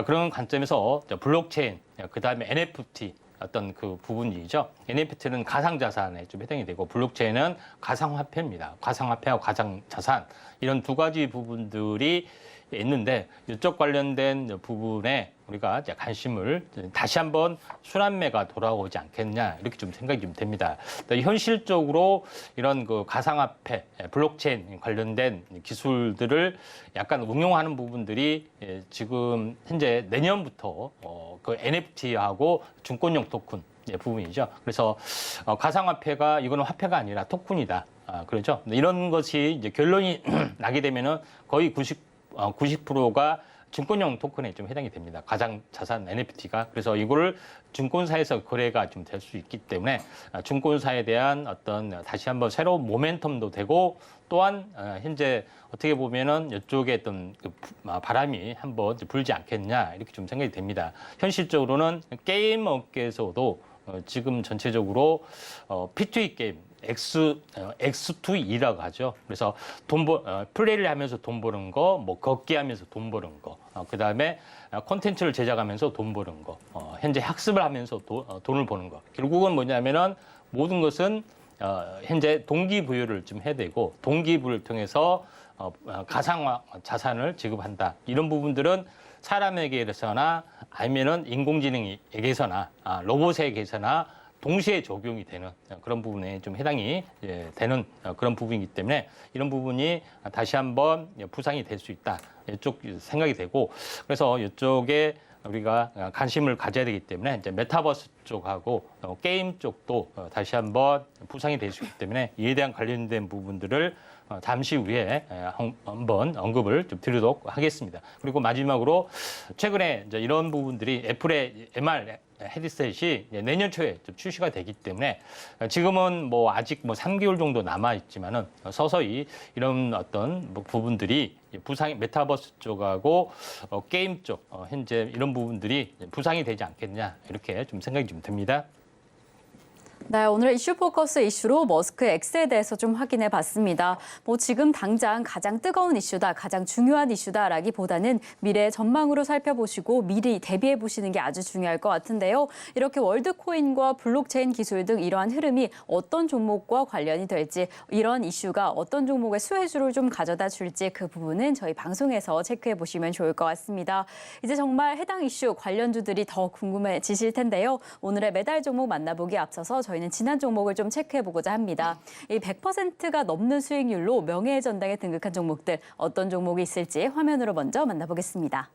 그런 관점에서 블록체인, 그 다음에 NFT 어떤 그 부분이죠. NFT는 가상자산에 좀 해당이 되고 블록체인은 가상화폐입니다. 가상화폐와 가상자산 이런 두 가지 부분들이 있는데 이쪽 관련된 부분에 우리가 이제 관심을 다시 한번 순환매가 돌아오지 않겠냐 이렇게 좀 생각이 좀 됩니다. 현실적으로 이런 그 가상화폐, 블록체인 관련된 기술들을 약간 응용하는 부분들이 지금 현재 내년부터 그 NFT하고 증권용 토큰 부분이죠. 그래서 가상화폐가 이거는 화폐가 아니라 토큰이다. 그렇죠. 이런 것이 이제 결론이 나게 되면은 거의 90%가 증권용 토큰에 좀 해당이 됩니다. 가상 자산 NFT가. 그래서 이거를 증권사에서 거래가 좀 될 수 있기 때문에 증권사에 대한 어떤 다시 한번 새로운 모멘텀도 되고 또한 현재 어떻게 보면은 이쪽에 어떤 바람이 한번 불지 않겠냐 이렇게 좀 생각이 됩니다. 현실적으로는 게임 업계에서도 지금 전체적으로 P2E 게임 X2E라고 하죠. 그래서 플레이를 하면서 돈 버는 거, 뭐 걷기 하면서 돈 버는 거, 그 다음에 콘텐츠를 제작하면서 돈 버는 거, 현재 학습을 하면서 돈을 버는 거. 결국은 뭐냐면은 모든 것은 현재 동기부여를 좀 해야 되고 동기부여를 통해서 가상화 자산을 지급한다. 이런 부분들은 사람에게서나 아니면은 인공지능에게서나 로봇에게서나 동시에 적용이 되는 그런 부분에 좀 해당이 되는 그런 부분이기 때문에 이런 부분이 다시 한번 부상이 될 수 있다. 이쪽 생각이 되고 그래서 이쪽에 우리가 관심을 가져야 되기 때문에 이제 메타버스 쪽하고 게임 쪽도 다시 한번 부상이 될 수 있기 때문에 이에 대한 관련된 부분들을 잠시 후에 한번 언급을 좀 드리도록 하겠습니다. 그리고 마지막으로 최근에 이제 이런 부분들이 애플의 헤드셋이 내년 초에 좀 출시가 되기 때문에 지금은 뭐 아직 뭐 3개월 정도 남아 있지만은 서서히 이런 어떤 뭐 부분들이 부상이 메타버스 쪽하고 게임 쪽 현재 이런 부분들이 부상이 되지 않겠냐 이렇게 좀 생각이 좀 듭니다. 네, 오늘 이슈 포커스 이슈로 머스크 X에 대해서 좀 확인해 봤습니다. 뭐 지금 당장 가장 뜨거운 이슈다, 가장 중요한 이슈다라기보다는 미래의 전망으로 살펴보시고 미리 대비해 보시는 게 아주 중요할 것 같은데요. 이렇게 월드코인과 블록체인 기술 등 이러한 흐름이 어떤 종목과 관련이 될지, 이런 이슈가 어떤 종목의 수혜주를 좀 가져다 줄지 그 부분은 저희 방송에서 체크해 보시면 좋을 것 같습니다. 이제 정말 해당 이슈 관련주들이 더 궁금해지실 텐데요. 오늘의 매달 종목 만나보기 앞서서 저희는 지난 종목을 좀 체크해보고자 합니다. 이 100%가 넘는 수익률로 명예의 전당에 등극한 종목들 어떤 종목이 있을지 화면으로 먼저 만나보겠습니다.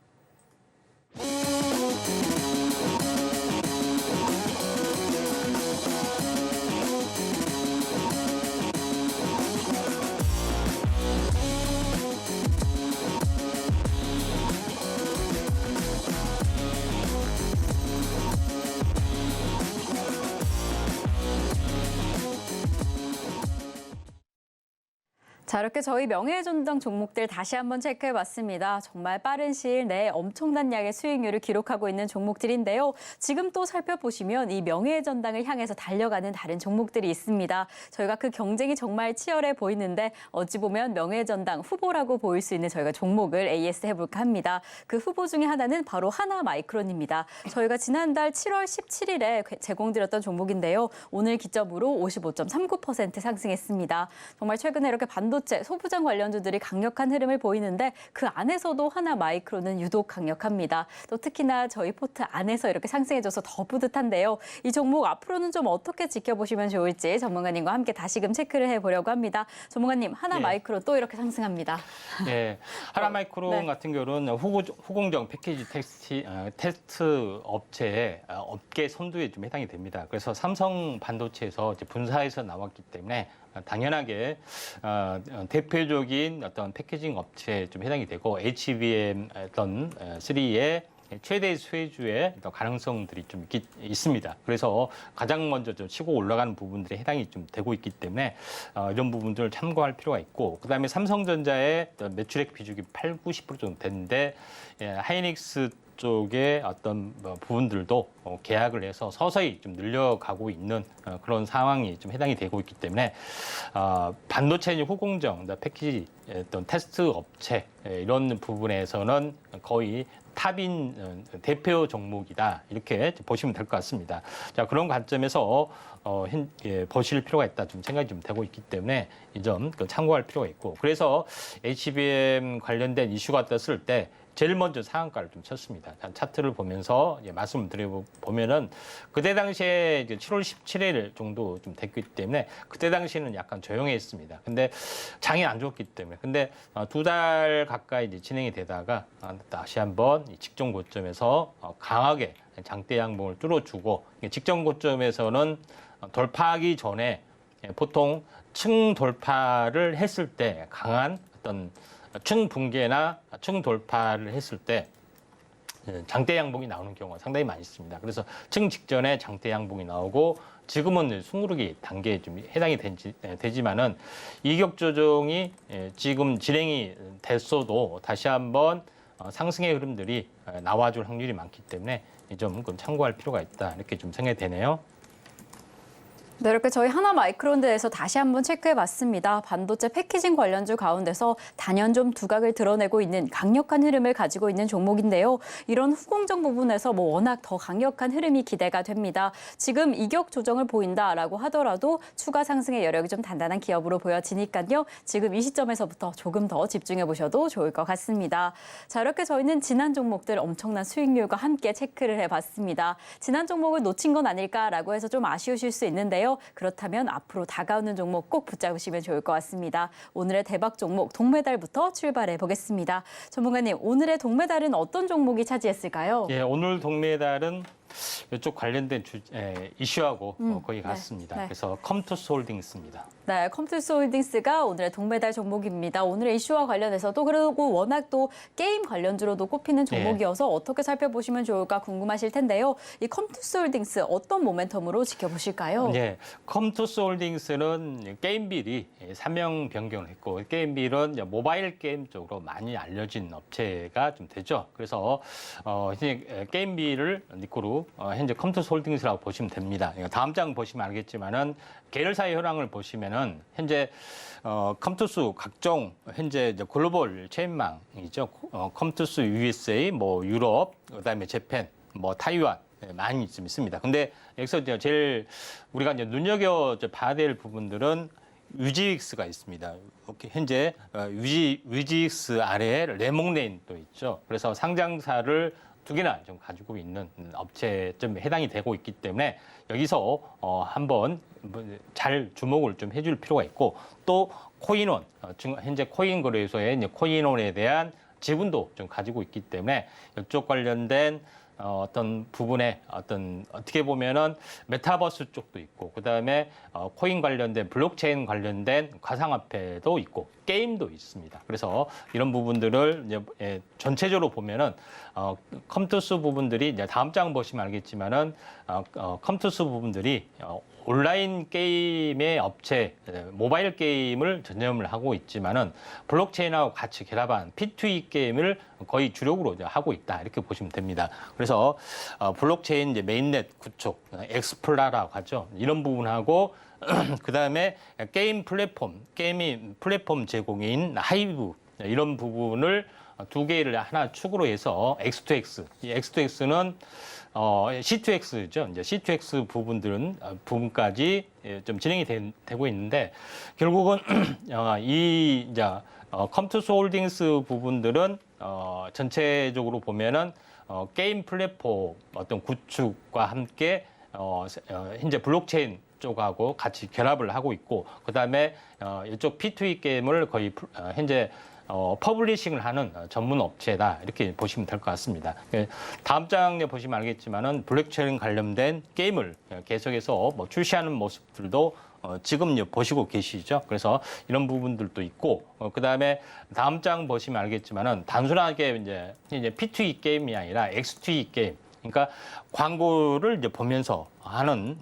자, 이렇게 저희 명예의 전당 종목들 다시 한번 체크해봤습니다. 정말 빠른 시일 내에 엄청난 양의 수익률을 기록하고 있는 종목들인데요. 지금 또 살펴보시면 이 명예의 전당을 향해서 달려가는 다른 종목들이 있습니다. 저희가 그 경쟁이 정말 치열해 보이는데 어찌 보면 명예의 전당 후보라고 보일 수 있는 저희가 종목을 AS 해볼까 합니다. 그 후보 중에 하나는 바로 하나마이크론입니다. 저희가 지난달 7월 17일에 제공드렸던 종목인데요. 오늘 기점으로 55.39% 상승했습니다. 정말 최근에 이렇게 반도체 소부장 관련주들이 강력한 흐름을 보이는데 그 안에서도 하나마이크론은 유독 강력합니다. 또 특히나 저희 포트 안에서 이렇게 상승해줘서 더 뿌듯한데요. 이 종목 앞으로는 좀 어떻게 지켜보시면 좋을지 전문가님과 함께 다시금 체크를 해보려고 합니다. 전문가님, 하나마이크론 또 이렇게 상승합니다. 네, 하나마이크론 네. 같은 경우는 후공정 패키지 테스트 업체의 업계 선두에 좀 해당이 됩니다. 그래서 삼성 반도체에서 이제 분사해서 나왔기 때문에 당연하게 대표적인 어떤 패키징 업체에 좀 해당이 되고 HBM 어떤 3의 최대 수혜주의 가능성들이 좀 있습니다. 그래서 가장 먼저 좀 치고 올라가는 부분들이 해당이 좀 되고 있기 때문에 이런 부분들을 참고할 필요가 있고, 그다음에 삼성전자의 매출액 비중이 80~90% 정도 되는데 하이닉스 쪽의 어떤 부분들도 계약을 해서 서서히 좀 늘려가고 있는 그런 상황이 좀 해당이 되고 있기 때문에 반도체 후공정, 패키지 어떤 테스트 업체 이런 부분에서는 거의 탑인 대표 종목이다 이렇게 보시면 될 것 같습니다. 자, 그런 관점에서 보실 필요가 있다 좀 생각이 좀 되고 있기 때문에 이 점 참고할 필요가 있고, 그래서 HBM 관련된 이슈가 떴을 때 제일 먼저 상한가를 좀 쳤습니다. 차트를 보면서 말씀을 드려보면은 그때 당시에 이제 7월 17일 정도 좀 됐기 때문에 그때 당시에는 약간 조용했습니다. 근데 장이 안 좋았기 때문에. 근데 2달 가까이 이제 진행이 되다가 다시 한번 직전 고점에서 강하게 장대 양봉을 뚫어주고, 직전 고점에서는 돌파하기 전에 보통 층 돌파를 했을 때 강한 어떤 층 붕괴나 층 돌파를 했을 때 장대 양봉이 나오는 경우가 상당히 많이 있습니다. 그래서 층 직전에 장대 양봉이 나오고, 지금은 숨구르기 단계에 좀 해당이 되지만은 이격 조정이 지금 진행이 됐어도 다시 한번 상승의 흐름들이 나와줄 확률이 많기 때문에 이 점은 참고할 필요가 있다 이렇게 좀 생각이 되네요. 네, 이렇게 저희 하나마이크론 대해서 다시 한번 체크해봤습니다. 반도체 패키징 관련주 가운데서 단연 좀 두각을 드러내고 있는 강력한 흐름을 가지고 있는 종목인데요. 이런 후공정 부분에서 워낙 더 강력한 흐름이 기대가 됩니다. 지금 이격 조정을 보인다라고 하더라도 추가 상승의 여력이 좀 단단한 기업으로 보여지니까요. 지금 이 시점에서부터 조금 더 집중해보셔도 좋을 것 같습니다. 자, 이렇게 저희는 지난 종목들 엄청난 수익률과 함께 체크를 해봤습니다. 지난 종목을 놓친 건 아닐까라고 해서 좀 아쉬우실 수 있는데요. 그렇다면 앞으로 다가오는 종목 꼭 붙잡으시면 좋을 것 같습니다. 오늘의 대박 종목 동메달부터 출발해 보겠습니다. 전문가님, 오늘의 동메달은 어떤 종목이 차지했을까요? 예, 오늘 동메달은 이쪽 관련된 이슈하고 거의 같습니다. 네. 그래서 컴투스 홀딩스입니다. 네, 컴투스 홀딩스가 오늘의 동메달 종목입니다. 오늘의 이슈와 관련해서도 그리고 워낙 또 게임 관련주로도 꼽히는 종목이어서 어떻게 살펴보시면 좋을까 궁금하실 텐데요. 이 컴투스 홀딩스 어떤 모멘텀으로 지켜보실까요? 네, 컴투스 홀딩스는 게임빌이 3명 변경을 했고 게임빌은 모바일 게임 쪽으로 많이 알려진 업체가 좀 되죠. 그래서 이제 게임빌을 니코로 현재 컴투스 홀딩스라고 보시면 됩니다. 다음 장 보시면 알겠지만은 계열사의 현황을 보시면은 현재 컴투스 각종 현재 이제 글로벌 체인망이죠. 컴투스 USA, 뭐 유럽, 그다음에 재팬, 뭐 타이완 많이 좀 있습니다. 근데 여기서 이제 제일 우리가 이제 눈여겨 봐야 될 부분들은 위지익스가 있습니다. 현재 위지익스 아래에 레몽레인도 있죠. 그래서 상장사를 2개나 좀 가지고 있는 업체에 좀 해당이 되고 있기 때문에 여기서 한번 잘 주목을 좀 해줄 필요가 있고 또 코인원, 현재 코인 거래소의 이제 코인원에 대한 지분도 좀 가지고 있기 때문에 이쪽 관련된 어떤 부분에 어떻게 보면은 메타버스 쪽도 있고 그다음에 코인 관련된 블록체인 관련된 가상화폐도 있고 게임도 있습니다. 그래서 이런 부분들을 이제 전체적으로 보면은 컴투스 부분들이 이제 다음 장 보시면 알겠지만은 컴투스 부분들이 온라인 게임의 업체, 모바일 게임을 전념을 하고 있지만은 블록체인하고 같이 결합한 P2E 게임을 거의 주력으로 이제 하고 있다 이렇게 보시면 됩니다. 그래서 블록체인 이제 메인넷 구축, 엑스플라라고 하죠. 이런 부분하고 그다음에 게임 플랫폼 제공인 하이브 이런 부분을 2개를 하나 축으로 해서 X2X. 이 X2X는 C2X죠. 이제 C2X 부분까지 좀 진행이 되고 있는데 결국은 이 이제 컴투스 홀딩스 부분들은 전체적으로 보면은 게임 플랫폼 어떤 구축과 함께 현재 블록체인 쪽하고 같이 결합을 하고 있고 그다음에 이쪽 P2E 게임을 거의 현재 퍼블리싱을 하는 전문 업체다 이렇게 보시면 될 것 같습니다. 다음 장에 보시면 알겠지만은 블록체인 관련된 게임을 계속해서 뭐 출시하는 모습들도 지금 보시고 계시죠. 그래서 이런 부분들도 있고 그다음에 다음 장 보시면 알겠지만은 단순하게 이제 P2E 게임이 아니라 X2E 게임. 그러니까 광고를 이제 보면서 하는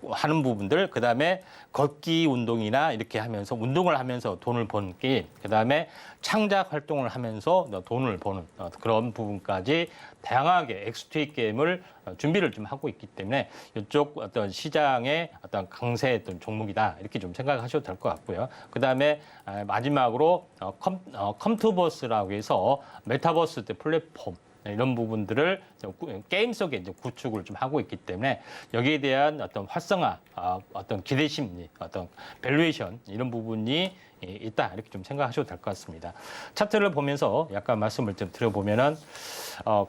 하는 부분들, 그 다음에 걷기 운동이나 이렇게 하면서 운동을 하면서 돈을 번 게임, 그 다음에 창작 활동을 하면서 돈을 버는 그런 부분까지 다양하게 X2E 게임을 준비를 좀 하고 있기 때문에 이쪽 어떤 시장의 어떤 강세했던 종목이다 이렇게 좀 생각하셔도 될 것 같고요. 그 다음에 마지막으로 컴투버스라고 해서 메타버스 플랫폼. 이런 부분들을 게임 속에 이제 구축을 좀 하고 있기 때문에 여기에 대한 어떤 활성화, 어떤 기대 심리, 어떤 밸류에이션 이런 부분이 있다 이렇게 좀 생각하셔도 될 것 같습니다. 차트를 보면서 약간 말씀을 좀 드려보면은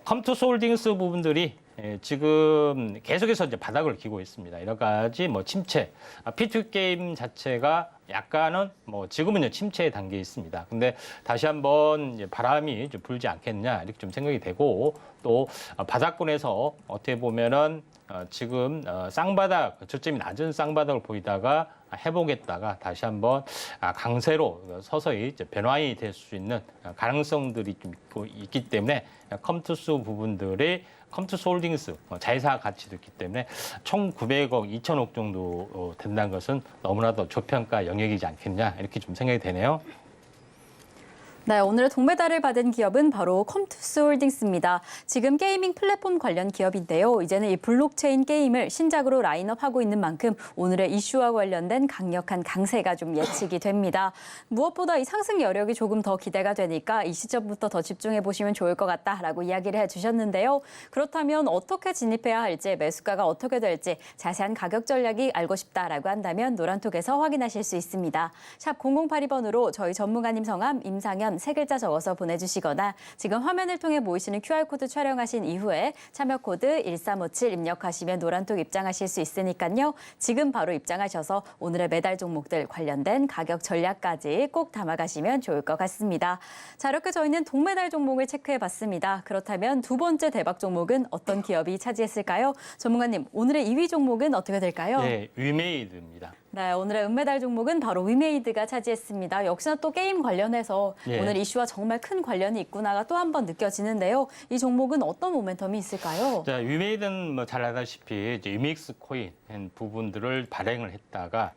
컴투스 홀딩스 부분들이 지금 계속해서 이제 바닥을 기고 있습니다. 여러 가지 뭐 침체, P2 게임 자체가 약간은 뭐 지금은 이제 침체의 단계에 있습니다. 근데 다시 한번 이제 바람이 좀 불지 않겠냐 이렇게 좀 생각이 되고 또 바닥권에서 어떻게 보면은 지금 쌍바닥 저점이 낮은 쌍바닥을 보이다가 해보겠다가 다시 한번 강세로 서서히 이제 변화이 될 수 있는 가능성들이 좀 있기 때문에 컴투스 부분들이 컴투스 홀딩스 자회사 가치도 있기 때문에 1,900억, 2,000억 정도 된다는 것은 너무나도 저평가 영역이지 않겠냐 이렇게 좀 생각이 되네요. 네, 오늘의 동메달을 받은 기업은 바로 컴투스 홀딩스입니다. 지금 게이밍 플랫폼 관련 기업인데요. 이제는 이 블록체인 게임을 신작으로 라인업하고 있는 만큼 오늘의 이슈와 관련된 강력한 강세가 좀 예측이 됩니다. 무엇보다 이 상승 여력이 조금 더 기대가 되니까 이 시점부터 더 집중해 보시면 좋을 것 같다라고 이야기를 해주셨는데요. 그렇다면 어떻게 진입해야 할지, 매수가가 어떻게 될지 자세한 가격 전략이 알고 싶다라고 한다면 노란톡에서 확인하실 수 있습니다. 샵 0082번으로 저희 전문가님 성함, 임상현, 참여하시려면 3글자 적어서 보내주시거나 지금 화면을 통해 보이시는 QR코드 촬영하신 이후에 참여 코드 1357 입력하시면 노란톡 입장하실 수 있으니까요. 지금 바로 입장하셔서 오늘의 매달 종목들 관련된 가격 전략까지 꼭 담아가시면 좋을 것 같습니다. 자, 이렇게 저희는 동메달 종목을 체크해봤습니다. 그렇다면 두 번째 대박 종목은 어떤 기업이 차지했을까요? 전문가님, 오늘의 2위 종목은 어떻게 될까요? 네, 위메이드입니다. 네, 오늘의 은메달 종목은 바로 위메이드가 차지했습니다. 역시나 또 게임 관련해서 예. 오늘 이슈와 정말 큰 관련이 있구나가 또 한 번 느껴지는데요. 이 종목은 어떤 모멘텀이 있을까요? 자, 위메이드는 뭐 잘 알다시피 이제 유믹스 코인 부분들을 발행을 했다가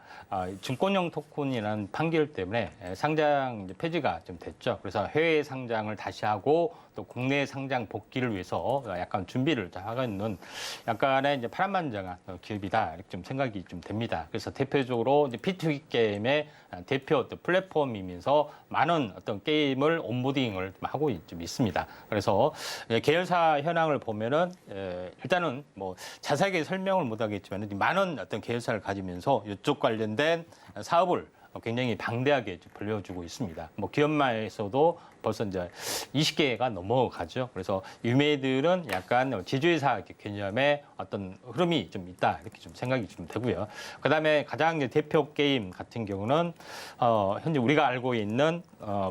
증권형 토큰이라는 판결 때문에 상장 이제 폐지가 좀 됐죠. 그래서 해외 상장을 다시 하고 또 국내 상장 복귀를 위해서 약간 준비를 하고 있는 약간의 이제 파란만장한 기업이다 이렇게 좀 생각이 좀 됩니다. 그래서 대표적으로 이제 P2E 게임의 대표 플랫폼이면서 많은 어떤 게임을 온보딩을 하고 좀 있습니다. 그래서 계열사 현황을 보면은 일단은 뭐 자세하게 설명을 못하겠지만 많은 어떤 계열사를 가지면서 이쪽 관련된 사업을 굉장히 방대하게 벌려주고 있습니다. 뭐 기업마에서도 벌써 이제 20개가 넘어가죠. 그래서 유메이드는 약간 지주회사 개념의 어떤 흐름이 좀 있다 이렇게 좀 생각이 좀 되고요. 그다음에 가장 이제 대표 게임 같은 경우는 현재 우리가 알고 있는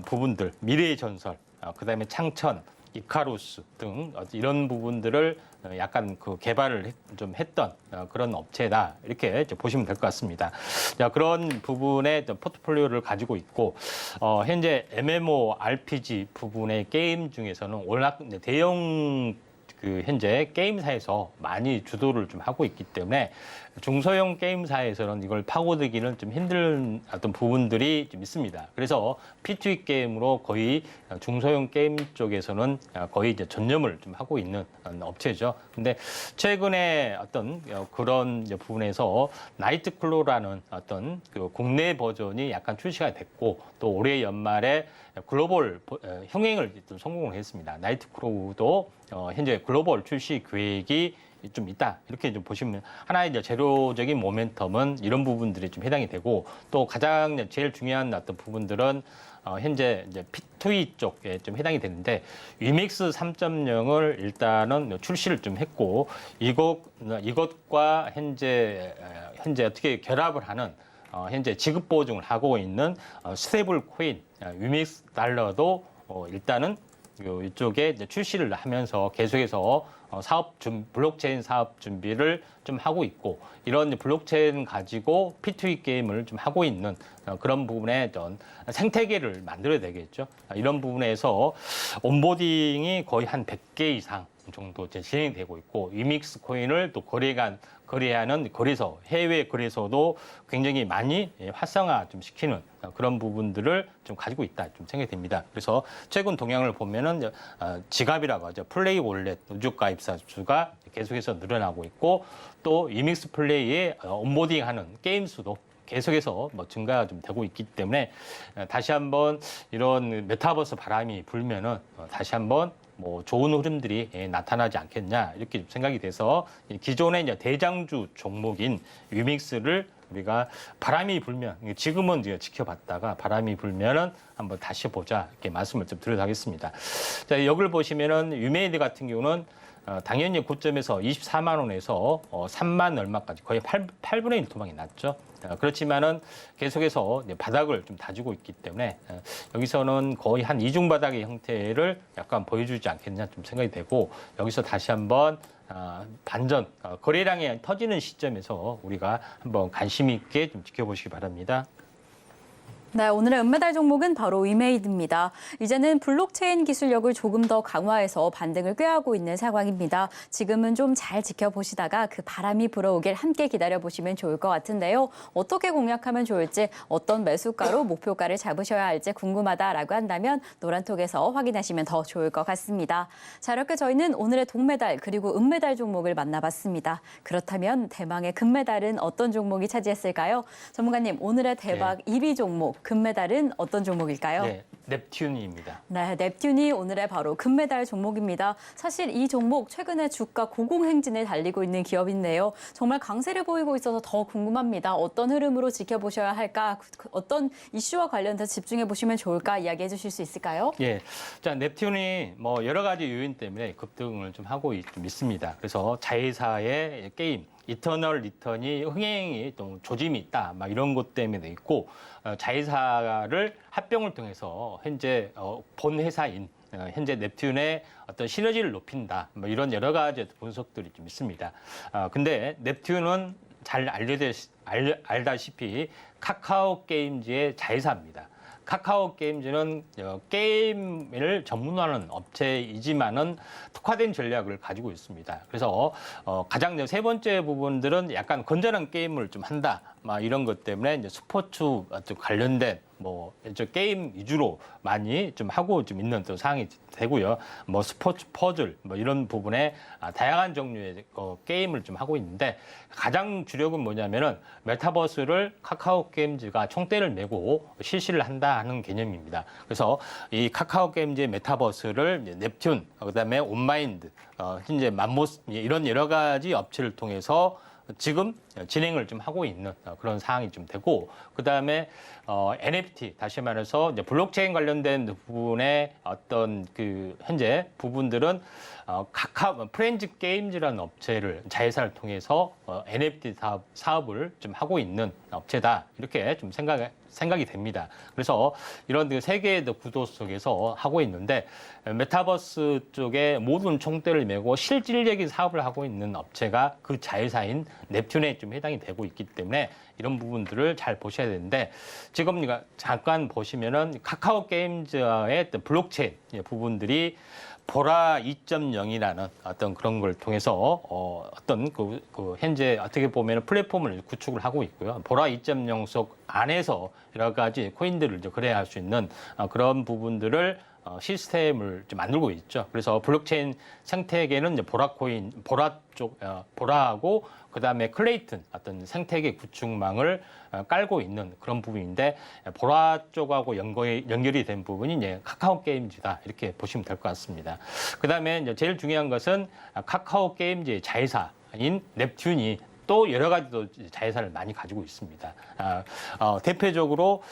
부분들 미래의 전설, 그다음에 창천, 이카루스 등 이런 부분들을 약간 그 개발을 좀 했던 그런 업체다 이렇게 보시면 될 것 같습니다. 자, 그런 부분의 포트폴리오를 가지고 있고 현재 MMORPG 부분의 게임 중에서는 워낙 대형 그 현재 게임사에서 많이 주도를 좀 하고 있기 때문에 중소형 게임사에서는 이걸 파고들기는 좀 힘든 어떤 부분들이 좀 있습니다. 그래서 P2E 게임으로 거의 중소형 게임 쪽에서는 거의 이제 전념을 좀 하고 있는 업체죠. 근데 최근에 어떤 그런 부분에서 나이트클로라는 어떤 그 국내 버전이 약간 출시가 됐고 또 올해 연말에 글로벌 흥행을 좀 성공을 했습니다. 나이트클로우도 현재 글로벌 출시 계획이 좀 있다 이렇게 좀 보시면 하나의 이제 재료적인 모멘텀은 이런 부분들이 좀 해당이 되고 또 가장 제일 중요한 어떤 부분들은 현재 이제 P2E 쪽에 좀 해당이 되는데 위믹스 3.0을 일단은 출시를 좀 했고 이것과 현재 어떻게 결합을 하는 현재 지급 보증을 하고 있는 스테이블 코인 위믹스 달러도 일단은 이쪽에 이제 출시를 하면서 계속해서 블록체인 사업 준비를 좀 하고 있고 이런 블록체인 가지고 P2E 게임을 좀 하고 있는 그런 부분에 좀 생태계를 만들어야 되겠죠. 이런 부분에서 온보딩이 거의 한 100개 이상 정도 진행되고 있고 위믹스 코인을 또 거래하는 거래소, 해외 거래소도 굉장히 많이 활성화 좀 시키는 그런 부분들을 좀 가지고 있다 좀 생각이 됩니다. 그래서 최근 동향을 보면은 지갑이라고 하죠. 플레이 월렛 우주 가입사 수가 계속해서 늘어나고 있고 또 위믹스 플레이에 온보딩하는 게임 수도 계속해서 뭐 증가가 좀 되고 있기 때문에 다시 한번 이런 메타버스 바람이 불면은 다시 한번 뭐 좋은 흐름들이 나타나지 않겠냐 이렇게 생각이 돼서 기존의 이제 대장주 종목인 위믹스를 우리가 바람이 불면 지금은 이제 지켜봤다가 바람이 불면은 한번 다시 보자 이렇게 말씀을 좀 드리도록 하겠습니다. 자, 여기를 보시면은 위메이드 같은 경우는 당연히 고점에서 24만 원에서 3만 얼마까지 거의 8분의 1 도망이 났죠. 그렇지만은 계속해서 바닥을 좀 다지고 있기 때문에 여기서는 거의 한 이중 바닥의 형태를 약간 보여주지 않겠냐 좀 생각이 되고 여기서 다시 한번 반전 거래량이 터지는 시점에서 우리가 한번 관심 있게 좀 지켜보시기 바랍니다. 네, 오늘의 은메달 종목은 바로 위메이드입니다. 이제는 블록체인 기술력을 조금 더 강화해서 반등을 꾀하고 있는 상황입니다. 지금은 좀 잘 지켜보시다가 그 바람이 불어오길 함께 기다려보시면 좋을 것 같은데요. 어떻게 공략하면 좋을지, 어떤 매수가로 목표가를 잡으셔야 할지 궁금하다라고 한다면 노란톡에서 확인하시면 더 좋을 것 같습니다. 자, 이렇게 저희는 오늘의 동메달 그리고 은메달 종목을 만나봤습니다. 그렇다면 대망의 금메달은 어떤 종목이 차지했을까요? 전문가님, 오늘의 대박 1위 종목 금메달은 어떤 종목일까요? 네, 넵튠입니다. 네, 넵튠이 오늘의 바로 금메달 종목입니다. 사실 이 종목 최근에 주가 고공행진을 달리고 있는 기업인데요. 정말 강세를 보이고 있어서 더 궁금합니다. 어떤 흐름으로 지켜보셔야 할까? 어떤 이슈와 관련돼서 집중해 보시면 좋을까? 이야기해 주실 수 있을까요? 예, 자 넵튠이 뭐 여러 가지 요인 때문에 급등을 좀 하고 있습니다. 그래서 자회사의 게임 이터널 리턴이 흥행이 좀 조짐이 있다, 막 이런 것 때문에도 있고 자회사를 합병을 통해서 현재 본 회사인 현재 넵튠의 어떤 시너지를 높인다, 뭐 이런 여러 가지 분석들이 좀 있습니다. 근데 넵튠은 잘 알다시피 카카오 게임즈의 자회사입니다. 카카오 게임즈는 게임을 전문화하는 업체이지만은 특화된 전략을 가지고 있습니다. 그래서 가장 세 번째 부분들은 약간 건전한 게임을 좀 한다, 막 이런 것 때문에 이제 스포츠 관련된 뭐 게임 위주로 많이 좀 하고 좀 있는 또 상황이 되고요. 뭐 스포츠 퍼즐 뭐 이런 부분에 다양한 종류의 게임을 좀 하고 있는데 가장 주력은 뭐냐면은 메타버스를 카카오 게임즈가 총대를 메고 실시를 한다 하는 개념입니다. 그래서 이 카카오 게임즈의 메타버스를 넵튠, 그다음에 온마인드, 현재 맘모스 이런 여러 가지 업체를 통해서 지금 진행을 좀 하고 있는 그런 상황이 좀 되고, 그 다음에 NFT, 다시 말해서 이제 블록체인 관련된 부분의 어떤 그 현재 부분들은 카카오 프렌즈 게임즈라는 업체를 자회사를 통해서 NFT 사업을 좀 하고 있는 업체다, 이렇게 좀 생각이 됩니다. 그래서 이런 세 개의 구도 속에서 하고 있는데 메타버스 쪽에 모든 총대를 메고 실질적인 사업을 하고 있는 업체가 그 자회사인 넵튠에 좀 해당이 되고 있기 때문에 이런 부분들을 잘 보셔야 되는데, 지금 잠깐 보시면은 카카오 게임즈의 블록체인 부분들이 보라 2.0이라는 어떤 그런 걸 통해서 어떤 그 현재 어떻게 보면 플랫폼을 구축을 하고 있고요. 보라 2.0 속 안에서 여러 가지 코인들을 이제 거래할 수 있는 그런 부분들을 시스템을 좀 만들고 있죠. 그래서 블록체인 생태계는 이제 보라하고 그다음에 클레이튼 어떤 생태계 구축망을 깔고 있는 그런 부분인데, 보라 쪽하고 연결이 된 부분이 이제 카카오 게임즈다, 이렇게 보시면 될 것 같습니다. 그다음에 이제 제일 중요한 것은 카카오 게임즈의 자회사인 넵튠이 또 여러 가지 자회사를 많이 가지고 있습니다. 대표적으로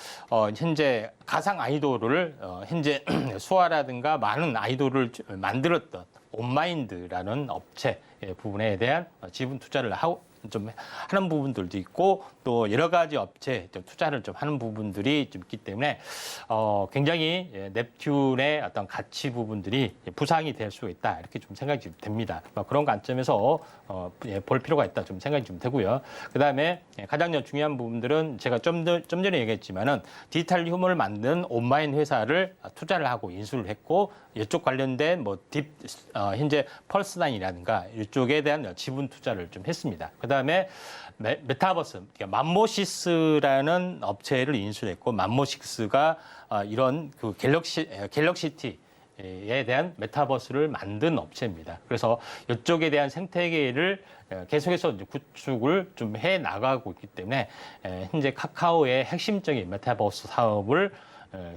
현재 가상 아이돌을 현재 수아라든가 많은 아이돌을 만들었던 온마인드라는 업체 부분에 대한 지분 투자를 좀 하는 부분들도 있고, 또 여러 가지 업체 투자를 좀 하는 부분들이 좀 있기 때문에 굉장히 넵튠의 어떤 가치 부분들이 부상이 될 수 있다, 이렇게 좀 생각이 됩니다. 그런 관점에서 볼 필요가 있다, 좀 생각이 좀 되고요. 그다음에 가장 중요한 부분들은 제가 좀 전에 얘기했지만은 디지털 휴머를 만든 온라인 회사를 투자를 하고 인수를 했고, 이쪽 관련된 현재 펄스나인이라든가 이쪽에 대한 지분 투자를 좀 했습니다. 그다음에 메타버스, 그러니까 맘모시스라는 업체를 인수했고, 맘모식스가 이런 그 갤럭시티에 대한 메타버스를 만든 업체입니다. 그래서 이쪽에 대한 생태계를 계속해서 이제 구축을 좀 해 나가고 있기 때문에 현재 카카오의 핵심적인 메타버스 사업을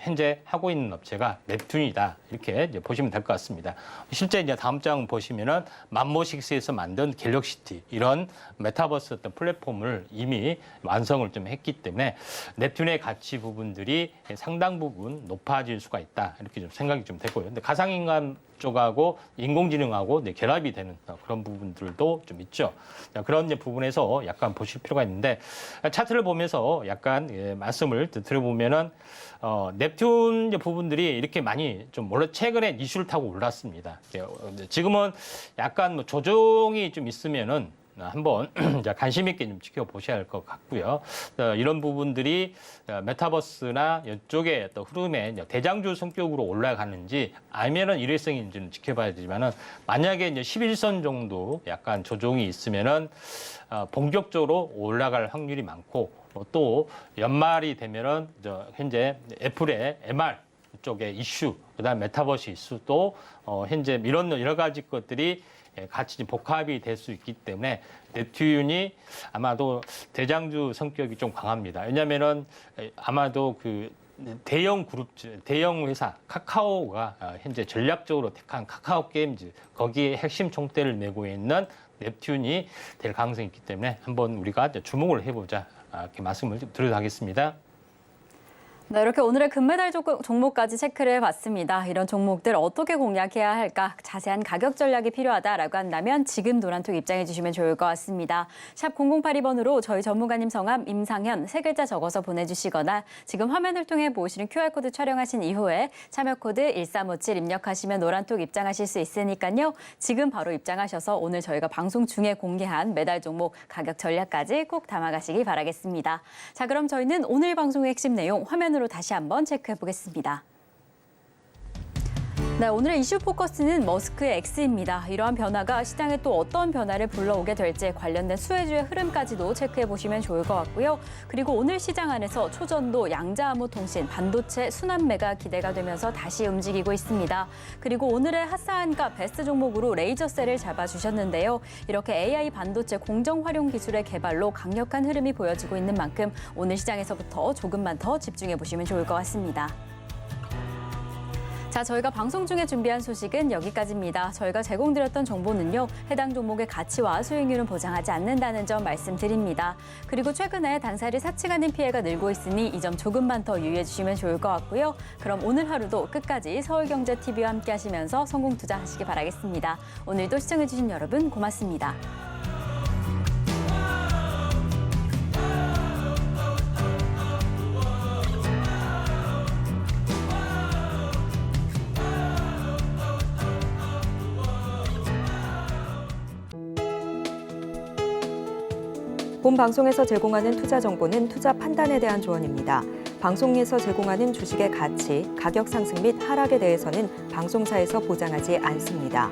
현재 하고 있는 업체가 넵튠이다, 이렇게 이제 보시면 될 것 같습니다. 실제 이제 다음 장 보시면은 맘모식스에서 만든 갤럭시티 이런 메타버스 어떤 플랫폼을 이미 완성을 좀 했기 때문에 넵튠의 가치 부분들이 상당 부분 높아질 수가 있다, 이렇게 좀 생각이 좀 되고요. 근데 가상인간 쪽하고 인공지능하고 결합이 되는 그런 부분들도 좀 있죠. 그런 부분에서 약간 보실 필요가 있는데, 차트를 보면서 약간 말씀을 드려보면은 넵튠 부분들이 이렇게 많이 좀 최근에 이슈를 타고 올랐습니다. 지금은 약간 조정이 좀 있으면은 한번 관심 있게 좀 지켜보셔야 할 것 같고요. 이런 부분들이 메타버스나 이쪽의 또 흐름에 대장주 성격으로 올라가는지 아니면은 일회성인지는 지켜봐야 되지만은, 만약에 이제 11선 정도 약간 조정이 있으면은 본격적으로 올라갈 확률이 많고, 또 연말이 되면은 현재 애플의 MR 쪽의 이슈, 그다음 메타버스 이슈도 현재 이런 여러 가지 것들이 같이 복합이 될 수 있기 때문에 넵튠이 아마도 대장주 성격이 좀 강합니다. 왜냐하면은 아마도 그 대형 그룹, 대형 회사 카카오가 현재 전략적으로 택한 카카오 게임즈 거기에 핵심 총대를 메고 있는 넵튠이 될 가능성이 있기 때문에 한번 우리가 주목을 해보자 이렇게 말씀을 드리도록 하겠습니다. 네, 이렇게 오늘의 금메달 종목까지 체크를 해봤습니다. 이런 종목들 어떻게 공략해야 할까? 자세한 가격 전략이 필요하다라고 한다면 지금 노란톡 입장해 주시면 좋을 것 같습니다. 샵 0082번으로 저희 전문가님 성함 임상현 3글자 적어서 보내주시거나 지금 화면을 통해 보시는 QR코드 촬영하신 이후에 참여코드 1357 입력하시면 노란톡 입장하실 수 있으니까요. 지금 바로 입장하셔서 오늘 저희가 방송 중에 공개한 메달 종목 가격 전략까지 꼭 담아가시기 바라겠습니다. 자, 그럼 저희는 오늘 방송의 핵심 내용 화면으로 다시 한번 체크해 보겠습니다. 네, 오늘의 이슈 포커스는 머스크의 X입니다. 이러한 변화가 시장에 또 어떤 변화를 불러오게 될지 관련된 수혜주의 흐름까지도 체크해 보시면 좋을 것 같고요. 그리고 오늘 시장 안에서 초전도, 양자암호통신, 반도체 순환매가 기대가 되면서 다시 움직이고 있습니다. 그리고 오늘의 핫사한가 베스트 종목으로 레이저셀을 잡아주셨는데요. 이렇게 AI 반도체 공정 활용 기술의 개발로 강력한 흐름이 보여지고 있는 만큼 오늘 시장에서부터 조금만 더 집중해 보시면 좋을 것 같습니다. 자, 저희가 방송 중에 준비한 소식은 여기까지입니다. 저희가 제공드렸던 정보는요, 해당 종목의 가치와 수익률은 보장하지 않는다는 점 말씀드립니다. 그리고 최근에 단사리 사칭하는 피해가 늘고 있으니 이 점 조금만 더 유의해 주시면 좋을 것 같고요. 그럼 오늘 하루도 끝까지 서울경제TV와 함께 하시면서 성공 투자하시기 바라겠습니다. 오늘도 시청해 주신 여러분 고맙습니다. 본 방송에서 제공하는 투자 정보는 투자 판단에 대한 조언입니다. 방송에서 제공하는 주식의 가치, 가격 상승 및 하락에 대해서는 방송사에서 보장하지 않습니다.